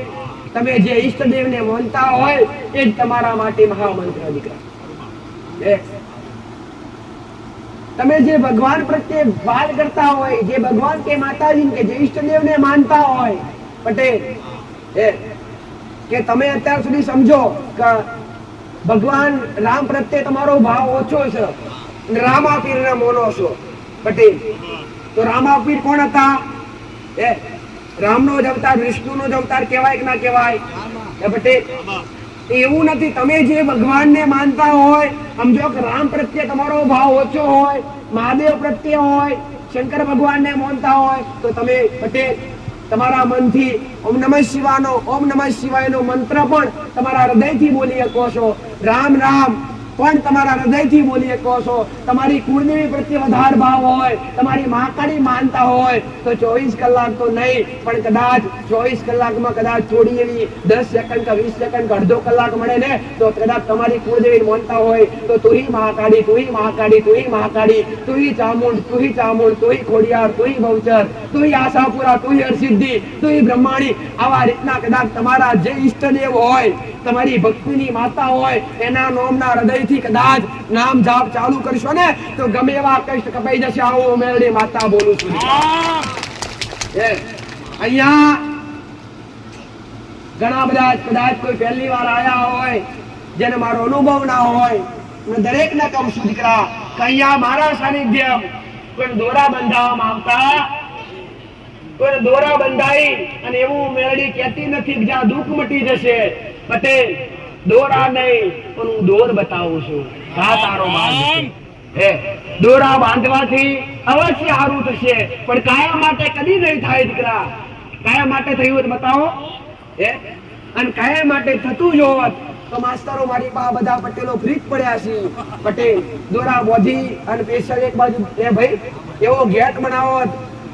A: તમે જે ઈષ્ટદેવને માનતા હોય એ જ તમારા માટે મહામંત્ર દીકરા. તમે જે ભગવાન પ્રત્યે વાલ કરતા હોય, જે ભગવાન કે માતાજી કે જે ઈષ્ટદેવને માનતા હોય પટેલ, કે તમે અત્યાર સુધી સમજો કે ભગવાન રામ પ્રત્યે તમારો ભાવ ઓછો છે, રામાપીરને મોનો છો પટેલ. તો રામાપીર કોણ હતા? રામનો જ અવતાર, વિષ્ણુનો જ અવતાર કહેવાય કે ના કહેવાય પટેલ? એવું નથી. તમે જે ભગવાનને માનતા હોય, સમજો કે રામ પ્રત્યે તમારો ભાવ ઓછો હોય, મહાદેવ પ્રત્યે હોય, શંકર ભગવાનને માનતા હોય, તો તમે પટેલ તમારા મનથી ઓમ નમઃ શિવાયનો મંત્ર પણ તમારા હૃદયથી બોલી શકો છો. રામ રામ પણ તમારા હૃદયથી બોલી શકો છો. તમારી કુળદેવી પ્રત્યે વધારે ભાવ હોય, તમારી મહાકાળી માનતા હોય તો 24 કલાક તો નહીં, પણ કદાચ 24 કલાકમાં કદાચ થોડી એવી 10 સેકન્ડ કે 20 સેકન્ડ કે અડધો કલાક મળે ને, તો કદાચ તમારી કુળદેવી માનતા હોય તો તુહી મહાકાળી, તુહી મહાકાળી, તુહી મહાકાળી, તુહી ચામુંડ, તુહી ચામુંડ, તુહી ખોડિયાર, તુહી બહુચર, તુહી આશાપુરા, તુહી હરસિદ્ધિ, તુહી બ્રહ્માણી, આવા રીતના કદાચ તમારા જે ઈષ્ટદેવ હોય, તમારી ભક્તિની માતા હોય, એના નામના હૃદયથી કદાચ નામ જાપ ચાલુ કરશો ને તો ગમે એવા કષ્ટ કપાઈ જશે. આવો મેરડી માતા બોલું છું. અહીંયા ઘણા બધા કદાચ કોઈ પહેલી વાર આયા હોય, જેને મારો અનુભવ ના હોય, હું દરેક ને કહું છું દીકરા કે અહીંયા મારા સાનિધ્ય કોઈ દોરા બંધાવવામાં આવતા, કોઈ દોરા બંધાઈ અને એવું મેરડી કહેતી નથી કે જ્યાં દુઃખ મટી જશે પટેલ. દોરા નહીં પણ હું દોર બતાવું છું. તારો માર્ગ છે. દોરા બાંધવાથી અવશ્ય સારું થશે, પણ કાયમ માટે કદી નહીં થાય દીકરા. કાયમ માટે થયું બતાવો, અને કાયમ માટે થતું જ હોત તો માસ્તરો મારી પાસે બધા પટેલો ફ્રી જ પડ્યા છે પટેલ. દોરા બોધી અને સ્પેશિયલ એક બાજુ ભાઈ એવો ગેટ બનાવો,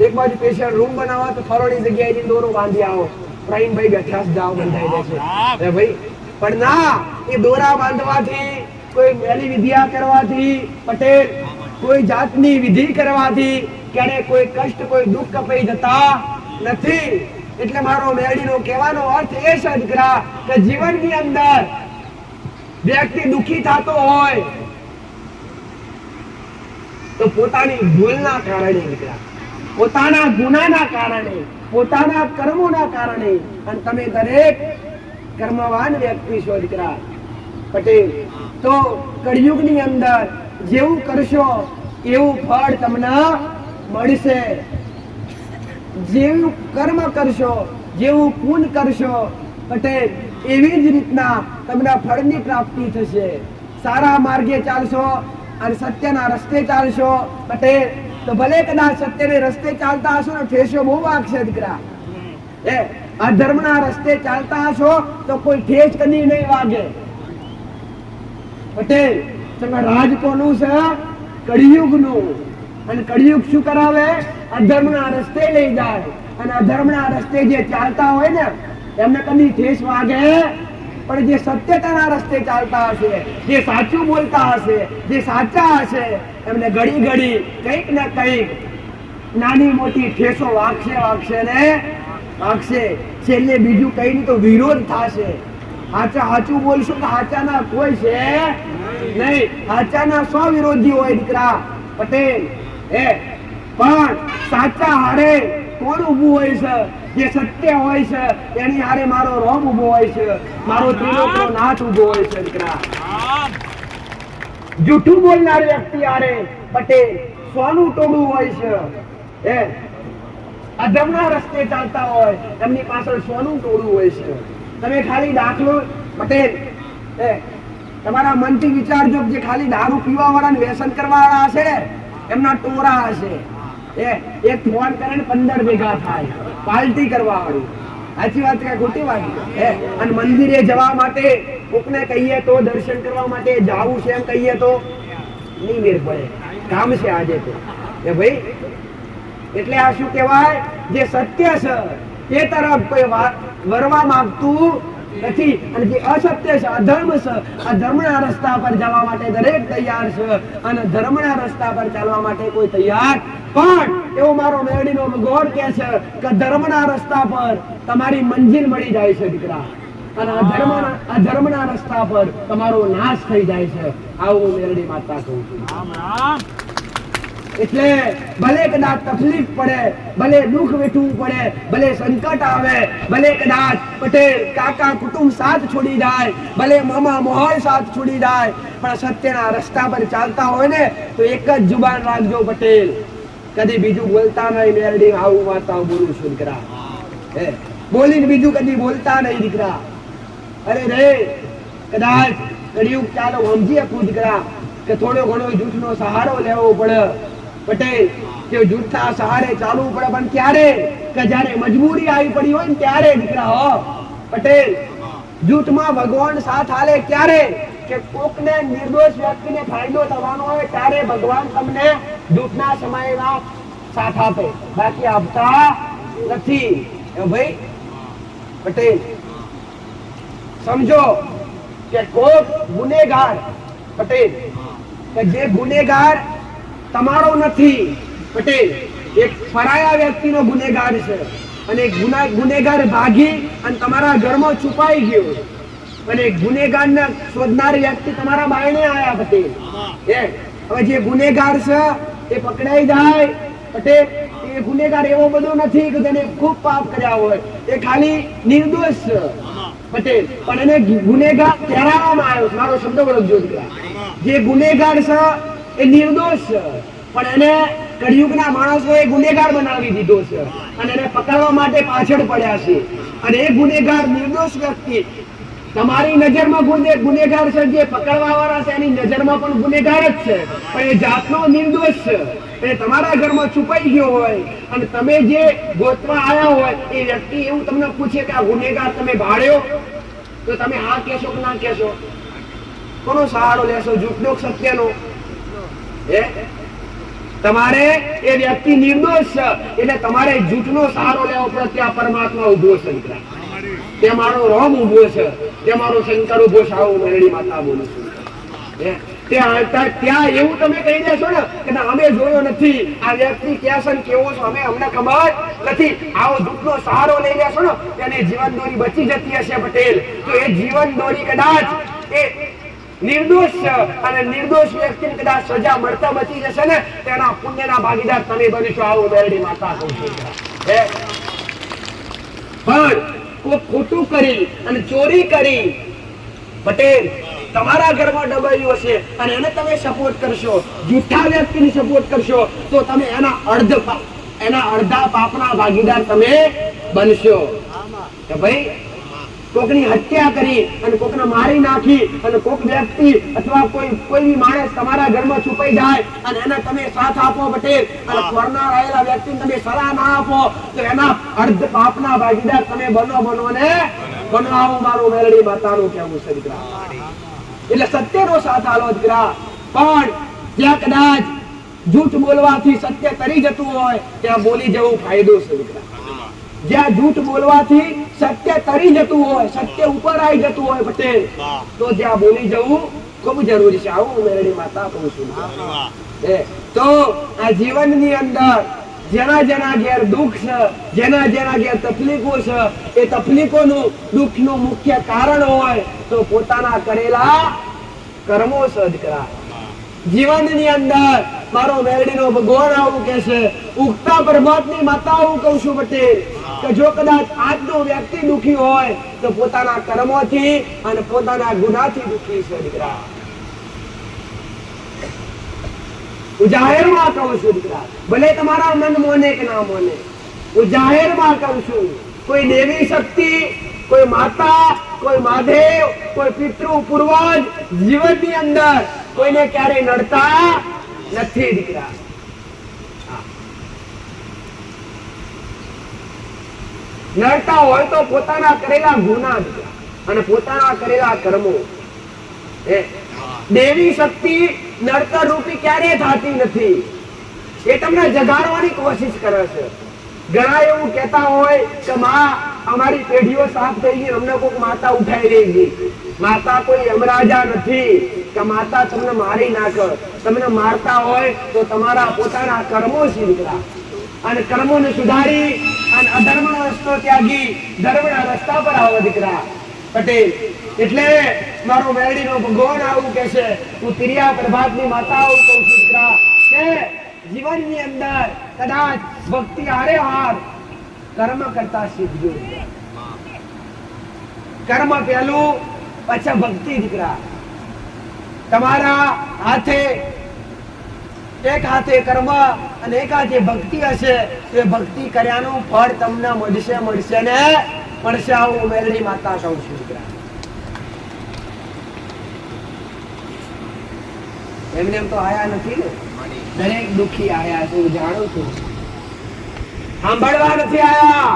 A: એક બાજુ સ્પેશિયલ રૂમ બનાવો તો ફરોડી જગ્યાએ દોરો બાંધી આવો. પ્રવીણભાઈ બેઠા જાઓ બંધાઈ જશે ભાઈ. પણ ના, એ દોરા બાંધવાથી, કોઈ મેલી વિધિયા કરવાથી પટેલ, કોઈ જાતની વિધિ કરવાથી ક્યારે કોઈ કષ્ટ, કોઈ દુઃખ કપાઈ જતા નથી. એટલે મારો મેરડીનો કહેવાનો અર્થ એ છે દીકરા કે જીવનની અંદર વ્યક્તિ દુઃખી થતો હોય તો પોતાની ભૂલના કારણે દીકરા, પોતાના ગુનાના કારણે, પોતાના કર્મોના કારણે. અને તમે દરેક કર્મવાન વ્યક્તિ છો દીકરા પટેલ. તો કળિયુગની અંદર જેવું કરશો એવું ફળ તમને મળશે. જેવું કર્મ કરશો, જેવું પુણ્ય કરશો પટેલ, એવી જ રીતના તમને ફળની પ્રાપ્તિ થશે. સારા માર્ગે ચાલશો અને સત્યના રસ્તે ચાલશો પટેલ, તો ભલે કદાચ સત્યને રસ્તે ચાલતા હશો ને ઠેસો બહુ વાગશે દીકરા. આ ધર્મના રસ્તે ચાલતા હશો તો કોઈ ઠેસ કદી નહીં વાગે પટેલ. તમે રાજ કોનું છે? કળિયુગનું. અને કળિયુગ શું કરાવે? અધર્મના રસ્તે લઈ જાય. અને અધર્મના રસ્તે જે ચાલતા હોય ને એમને કદી ઠેસ વાગે, પણ જે સત્યતાના રસ્તે ચાલતા હશે, જે સાચું બોલતા હશે, જે સાચા હશે, એમને ઘડી ઘડી કંઈક ને કંઈક નાની મોટી ઠેસો વાગશે ને વાગશે. છેલ્લે બીજું કઈ નહીં તો વિરોધ થશે. સાચું બોલશું કે સાચાના કોઈ છે નહીં. સાચાના 100 વિરોધી હોય દીકરા પટેલ. પણ સાચા હારે કોણ ઉભું હોય છે? જે સત્ય હોય છે એની હારે મારો રોમ ઉભો હોય છે, મારો ત્રિલોકનો નાથ ઉભો હોય છે દીકરા. જૂઠું બોલનાર વ્યક્તિ હારે પટેલ સોનું ટોળું હોય છે. અધર્મના રસ્તે ચાલતા હોય એમની પાછળ સોનું ટોળું હોય છે. તમે ખાલી દાખલો પટેલ તમારા મનથી વિચારજો, જે ખાલી દારૂ પીવા વાળા વ્યસન કરવા વાળા હશે એમના ટોળા હશે. એક ફોન કરે 15 ભેગા થાય પાર્ટી કરવા વાળું. સાચી વાત કે ખોટી વાત? અને મંદિરે જવા માટે કોકને કહીએ તો, દર્શન કરવા માટે જાવું છે એમ કહીએ તો નહીં મેળ પડે. કામ છે આજે તો ભાઈ. એટલે આ શું કહેવાય? જે સત્ય છે એ તરફ કોઈ વરવા માંગતું નથી, અને જે અસત્ય છે, અધર્મ છે, આ ધર્મના રસ્તા પર જવા માટે દરેક તૈયાર છે, અને ધર્મના રસ્તા પર ચાલવા માટે કોઈ તૈયાર પણ. એવો મારો મેરડીનો ગોળ કહે છે કે ધર્મના રસ્તા પર તમારી મંજિલ મળી જાય છે દીકરા, અને અધર્મના રસ્તા પર તમારો નાશ થઈ જાય છે. આવું મેરડી માતા કહું છું. એટલે ભલે કદાચ તકલીફ પડે, ભલે દુઃખ વેઠવું પડે, ભલે સંકટ આવે, ભલે કદાચ પટેલ કાકા કુટુંબ સાથ છોડી જાય, ભલે મામા મોહલ સાથ છોડી જાય, પણ સત્યના રસ્તા પર ચાલતા હોય ને તો એક જ જુબાન રાખજો પટેલ, કદી બીજું બોલતા નહીં. મેરડી આવું માતા બોલું છું દીકરા, બોલીને બીજું કદી બોલતા નહીં દીકરા. અરે રે કદાચ કડિયુગ ચાલો સમજી શકું દીકરા કે થોડો ઘણો જૂઠનો સહારો લેવો પડે પટેલ, કે જૂઠા સહારે ચાલવું પડે, પણ ક્યારે? કે જ્યારે મજબૂરી આવી પડી હોય ને ત્યારે દીકરા. હો પટેલ, જૂઠમાં ભગવાન સાથ હાલે ક્યારે? કે કોકને નિર્દોષ વ્યક્તિને ફાયદો થવાનો હોય ત્યારે ભગવાન તમને દુઃખના સમયમાં સાથ આપે, બાકી આપતા નથી. ભાઈ પટેલ સમજો કે કોક ગુનેગાર પટેલ, કે જે ગુનેગાર તમારો નથી પટેલ, એક પરાયા વ્યક્તિનો ગુનેગાર છે, અને ગુનેગાર ભાગી અને તમારા ઘરમાં છુપાઈ ગયો, અને ગુનેગારને શોધનાર વ્યક્તિ તમારા બાયણે આયા પટેલ. હવે જે ગુનેગાર છે એ પકડાઈ જાય પટેલ, એ ગુનેગાર એવો બધો નથી કે જેને ખૂબ પાપ કર્યા હોય, એ ખાલી નિર્દોષ છે પટેલ, પણ એને ગુનેગાર ઠેરવવામાં આવ્યો. મારો શબ્દ ઓળખજો દીકરા, જે ગુનેગાર છે એ નિર્દોષ છે, પણ એને કળિયુગના માણસોએ ગુનેગાર બનાવી દીધો છે, અને એને પકડવા માટે પાછળ પડ્યા છે. અને એ ગુનેગાર નિર્દોષ વ્યક્તિ તમારી નજરમાં ગુનેગાર છે, જે પકડવા વાળા છે એની નજરમાં પણ ગુનેગાર જ છે, પણ એ જાતનો નિર્દોષ છે. એ તમારા ઘરમાં છુપાઈ ગયો હોય અને તમે જે ગોતવા આવ્યા હોય એ વ્યક્તિ એવું તમને પૂછે કે આ ગુનેગાર તમે ભાળ્યો, તો તમે હા કહેશો કે ના કહેશો? કોનો સહારો લેશો? જૂઠનો કે સત્યનો? તમારે એ વ્યક્તિ નિર્દોષ છે એટલે તમારે જૂઠનો સહારો લેવો પડે. ત્યાં પરમાત્મા ઉભો છે દીકરા, ત્યાં મારો રામ ઉભો છે, ત્યાં મારો શંકર ઉભો છે. આવું મેરડી માતા બોલું છું. ત્યાં એવું તમે કહી દેશો ને કે અમે જોયો નથી, આ વ્યક્તિ ક્યાં છે કેવો છે અમને ખબર નથી, આવો જૂઠનો સહારો લઈ લેશો ને તેને જીવન દોરી બચી જતી હશે પટેલ. તો એ જીવન દોરી કદાચ એ નિર્દોષ છે, અને નિર્દોષ વ્યક્તિને કદાચ સજા મળતા બચી જશે ને તેના પુણ્યના ભાગીદાર તમે બનશો. આવો મેરડી માતા કહું છું. પણ કોઈ ખોટું કરી અને ચોરી કરી પટેલ તમારા ઘરમાં ડબાયું હશે અને એને તમે સપોર્ટ કરશો, જૂઠા વ્યક્તિને સપોર્ટ કરશો, તો તમે એના અડધા પાપના ભાગીદાર તમે બનશો. કે ભાઈ કોકની હત્યા કરી અને કોકને મારી નાખી અને કોક વ્યક્તિ અથવા કોઈ માણસ તમારા ઘરમાં છુપાઈ જાય અને એને તમે સાથ આપો પટેલ, અને ફરનાર આવેલા વ્યક્તિને તમે સલાહ ના આપો, તો એના અર્ધ પાપના ભાગીદાર તમે બનો ને બનો. આવું મારું મેરડી માતાનું કહેવું છે દીકરા. એટલે સત્યનો સાથ આલો દીકરા, પણ જ્યાં કદાચ જૂઠ બોલવાથી સત્ય તરી જતું હોય ત્યાં બોલી જવું ફાયદો છે દીકરા. જ્યાં જૂઠ બોલવાથી સત્ય તરી જતું હોય, સત્ય ઉપર આવી જતું હોય પટેલ, તો જ્યાં બોલી જવું ખૂબ જરૂરી છે. આવું મેરડી માતા કહું છું. તો આ જીવનની અંદર જેના જેના ઘેર દુઃખ છે, જેના જેના ઘેર તકલીફો છે, એ તકલીફોનું દુઃખનું મુખ્ય કારણ હોય તો પોતાના કરેલા કર્મો છે દીકરા. જીવનની અંદર મારો મેરડીનો ભગવાન આવું કે છે, ઉગતા પ્રભાતની માતા આવું કહું છું પટેલ, કે જો કદાચ આજનો વ્યક્તિ દુઃખી હોય તો પોતાના કર્મોથી અને પોતાના ગુનાથી દુઃખી છે દીકરા. જાહેરમાં કહું છું દીકરા, ભલે તમારા મન મોને કે ના મોને, હું જાહેરમાં કરું છું. કોઈ દેવી શક્તિ, કોઈ માતા, કોઈ મહાદેવ, કોઈ પિતૃ પૂર્વજ જીવનની અંદર કોઈને ક્યારેય નડતા નથી દીકરા. નડતા હોય તો પોતાના કરેલા ગુના અને પોતાના કરેલા કર્મો. દેવી શક્તિ નડતર રૂપી ક્યારે થતી નથી. એ તમને જગાડવાની કોશિશ કરે છે. ઘણા એવું કહેતા હોય કે માં અમારી પેઢીઓ સાફ થઈ ગઈ, અમને કોઈક માતા ઉઠાઈ રહી ગઈ. માતા કોઈ યમરાજા નથી કે માતા તમને મારી નાખે. તમને મારતા હોય તો તમારા પોતાના કર્મો છે દીકરા. અને કર્મોને સુધારી અને અધર્મનો રસ્તો ત્યાગી ધર્મના રસ્તા પર આવો દીકરા. પટેલ એટલે મારો મેરડીનો ભગવાન આવું કે છે, હું તિરિયા પ્રભાતની માતા આવું કહું છું દીકરા કે જીવનની અંદર કદાચ ભક્તિ હારે હાર કર્મ કરતા શીખજો. કર્મ પહેલું, પછી ભક્તિ દીકરા. તમારા હાથે એક હાથે કર્મ અને એક હાથે ભક્તિ હશે તો એ ભક્તિ કર્યાનું ફળ તમને મળશે ને મળશે. આવું મેરડી માતા કહું છું દીકરા. એમને એમ તો આયા નથી ને, દરેક દુખી આયા છે, હું જાણું છું. સાંભળવા નથી આયા,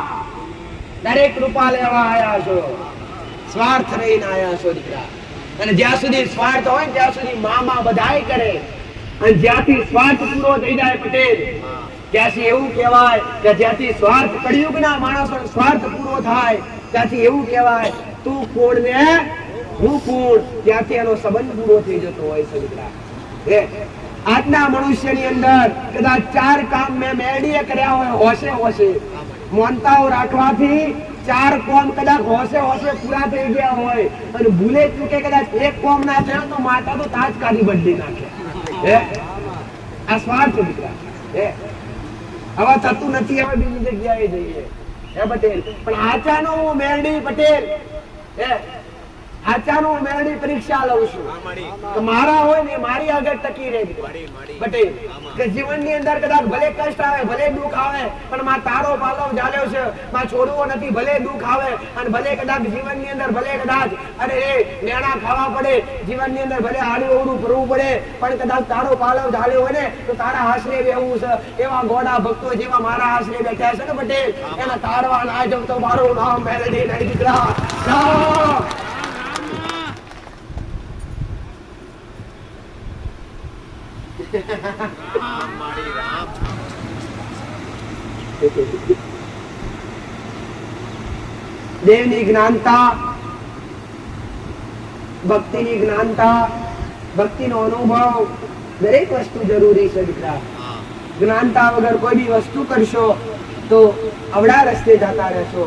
A: દરેક કૃપા લેવા આયા છો. સ્વાર્થ રહીને આયા છો દીકરા. અને જ્યાં સુધી સ્વાર્થ હોય ત્યાં સુધી મામા બધાય કરે. અને જ્યાંથી સ્વાર્થ પૂરો થઈ જાય પટેલ, ત્યાંથી એવું કહેવાય કે જ્યાંથી સ્વાર્થ કળિયુગના માણસોનો સ્વાર્થ પૂરો થાય ત્યાંથી એવું કહેવાય તું કોણ ને હું કોણ. ત્યાંથી એનો સંબંધ પૂરો થઈ જતો હોય છે દીકરા. આજના મનુષ્યની અંદર કદાચ 4 કામ મેં મેરડીએ કર્યા હોય હોશે મોનતાઓ રાખવાથી 4 કોમ કદાચ હોશે પૂરા થઈ ગયા હોય અને ભૂલે ચૂકે કદાચ એક કોમ ના થયો તો માતા તો તાજ કાઢી બદલી નાખે. આ સ્વાર્થ દીકરા. હવે થતું નથી, હવે બીજી જગ્યાએ જઈએ પટેલ. પણ આચાનો મેરડી પટેલ આચાનો મેરડી પરીક્ષા લઉં છું તો મારા હોય ને મારી આગળ ટકી રહે પટેલ. કે જીવનની અંદર કદાચ ભલે કષ્ટ આવે, ભલે દુઃખ આવે, પણ માં તારો પાલવ ચાલ્યો છે, માં છોડવો નથી. ભલે દુઃખ આવે અને ભલે કદાચ જીવનની અંદર ભલે કદાચ અરે મેણા ખાવા પડે, જીવનની અંદર ભલે આડું અવડું ફરવું પડે, પણ કદાચ તારો પાલવ ચાલ્યો હોય ને તો તારા આશરે બેહવું છે. એવા ગોડા ભક્તો જેવા મારા આશરે બેઠા છે ને પટેલ, એના તારવા ના જવું તો મારું નામ મેરડી નહીં દીકરા. દેવની જ્ઞાનતા, ભક્તિની જ્ઞાનતા, ભક્તિનો અનુભવ, દરેક વસ્તુ જરૂરી છે દીકરા. જ્ઞાનતા વગર કોઈ બી વસ્તુ કરશો તો અવડા રસ્તે જતા રહેશો.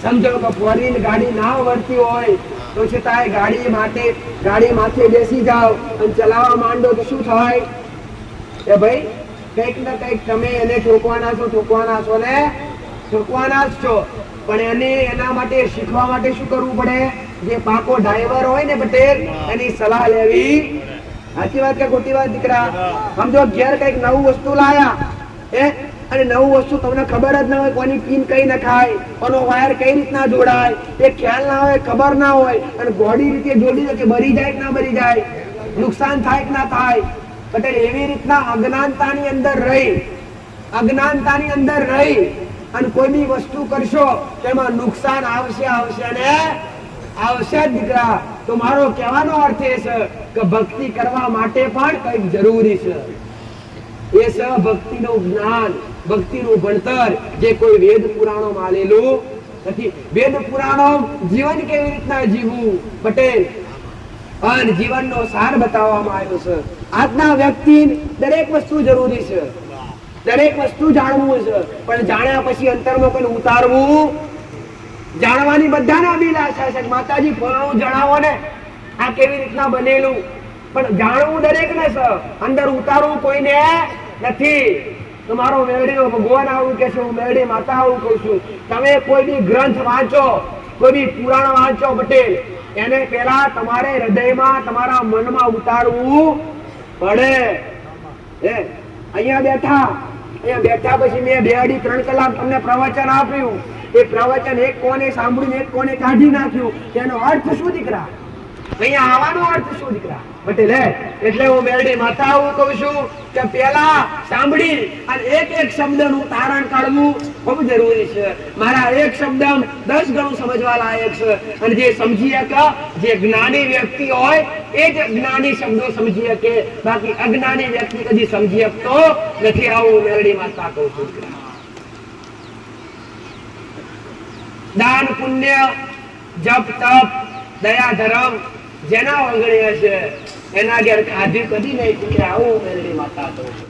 A: સમજો કે ફોરીન ગાડી ના વળતી હોય તો છતાંય ગાડી માથે બેસી જાઓ અને ચલાવવા માંડો તો શું થાય? એ ભાઈ કઈક ને કઈક તમે એને ઠોકવાના છો ને ઠોકવાના જ છો. પણ એના માટે શીખવા માટે શું કરવું પડે? જે પાકો ડ્રાઈવર હોય ને પટેલ, એની સલાહ લેવી. સાચી વાત કે ખોટી વાત દીકરા? સમજો ઘેર કઈક નવું વસ્તુ લાયા અને નવું વસ્તુ તમને ખબર જ ના હોય, કોની પિન કઈ નખાય, કોનો વાયર કઈ રીતના જોડાય, એ ખ્યાલ ના હોય, ખબર ના હોય અને ગોળી રીતે જોડી દે કે બરી જાય કે ના બરી જાય, નુકસાન થાય કે ના થાય. પટેલ એવી રીતના અજ્ઞાનતાની અંદર રહી અને કોઈ બી વસ્તુ કરશો તેમાં નુકસાન આવશે ને આવશે જ દીકરા. તો મારો કહેવાનો અર્થ એ છે કે ભક્તિ કરવા માટે પણ કંઈક જરૂરી છે. એ છે ભક્તિનું જ્ઞાન, ભક્તિનું ભણતર, જે કોઈ વેદ પુરાણોમાં આલેલું નથી. વેદ પુરાણો જીવન કેવી રીતના જીવવું પટેલ અને જીવનનો સાર બતાવવામાં આવ્યો છે. આજના વ્યક્તિ દરેક વસ્તુ જરૂરી છે, દરેક વસ્તુ જાણવું છે, પણ જાણ્યા પછી અંતરમાં કોઈ ઉતારવું. જાણવાની બધાને અભિલાષા છે. માતાજી પુરાણો જણાવો ને આ કેવી રીતના બનેલું, પણ જાણવું દરેકને છે, અંદર ઉતારવું કોઈને નથી. તો મારો મેરડીનો ભગવાન આવું કે છે, હું મેરડી માતા આવું કહું છું, તમે કોઈ બી ગ્રંથ વાંચો, કોઈ બી પુરાણ વાંચો પટેલ, એને પેલા તમારે હૃદયમાં તમારા મનમાં ઉતારવું પડે. અહીંયા બેઠા અહીંયા બેઠા પછી મેં 2-3 કલાક તમને પ્રવચન આપ્યું. એ પ્રવચન એક કોને સાંભળ્યું, એક કોને કાઢી નાખ્યું. તેનો અર્થ શું દીકરા? અહીંયા આવવાનો અર્થ શું દીકરા? પટેલ એટલે હું મેરડી માતા હું કહું છું કે પેલા સાંભળી અને એક એક શબ્દનું તારણ કાઢવું ખૂબ જરૂરી છે. મારા એક શબ્દ 10 ગણું સમજવા લાયક છે. અને જે સમજી શકે, જે જ્ઞાની વ્યક્તિ હોય એ જ જ્ઞાની શબ્દો સમજી શકે, બાકી અજ્ઞાની વ્યક્તિ કદી સમજી શકતો નથી. આવું મેરડી માતા કહું છું. દાન પુણ્ય, જપ તપ, દયા ધર્મ જેના વગડ્યા છે એના ઘેર ખાધું કદી નહીં. આવું મેરડી માતા કહું છું.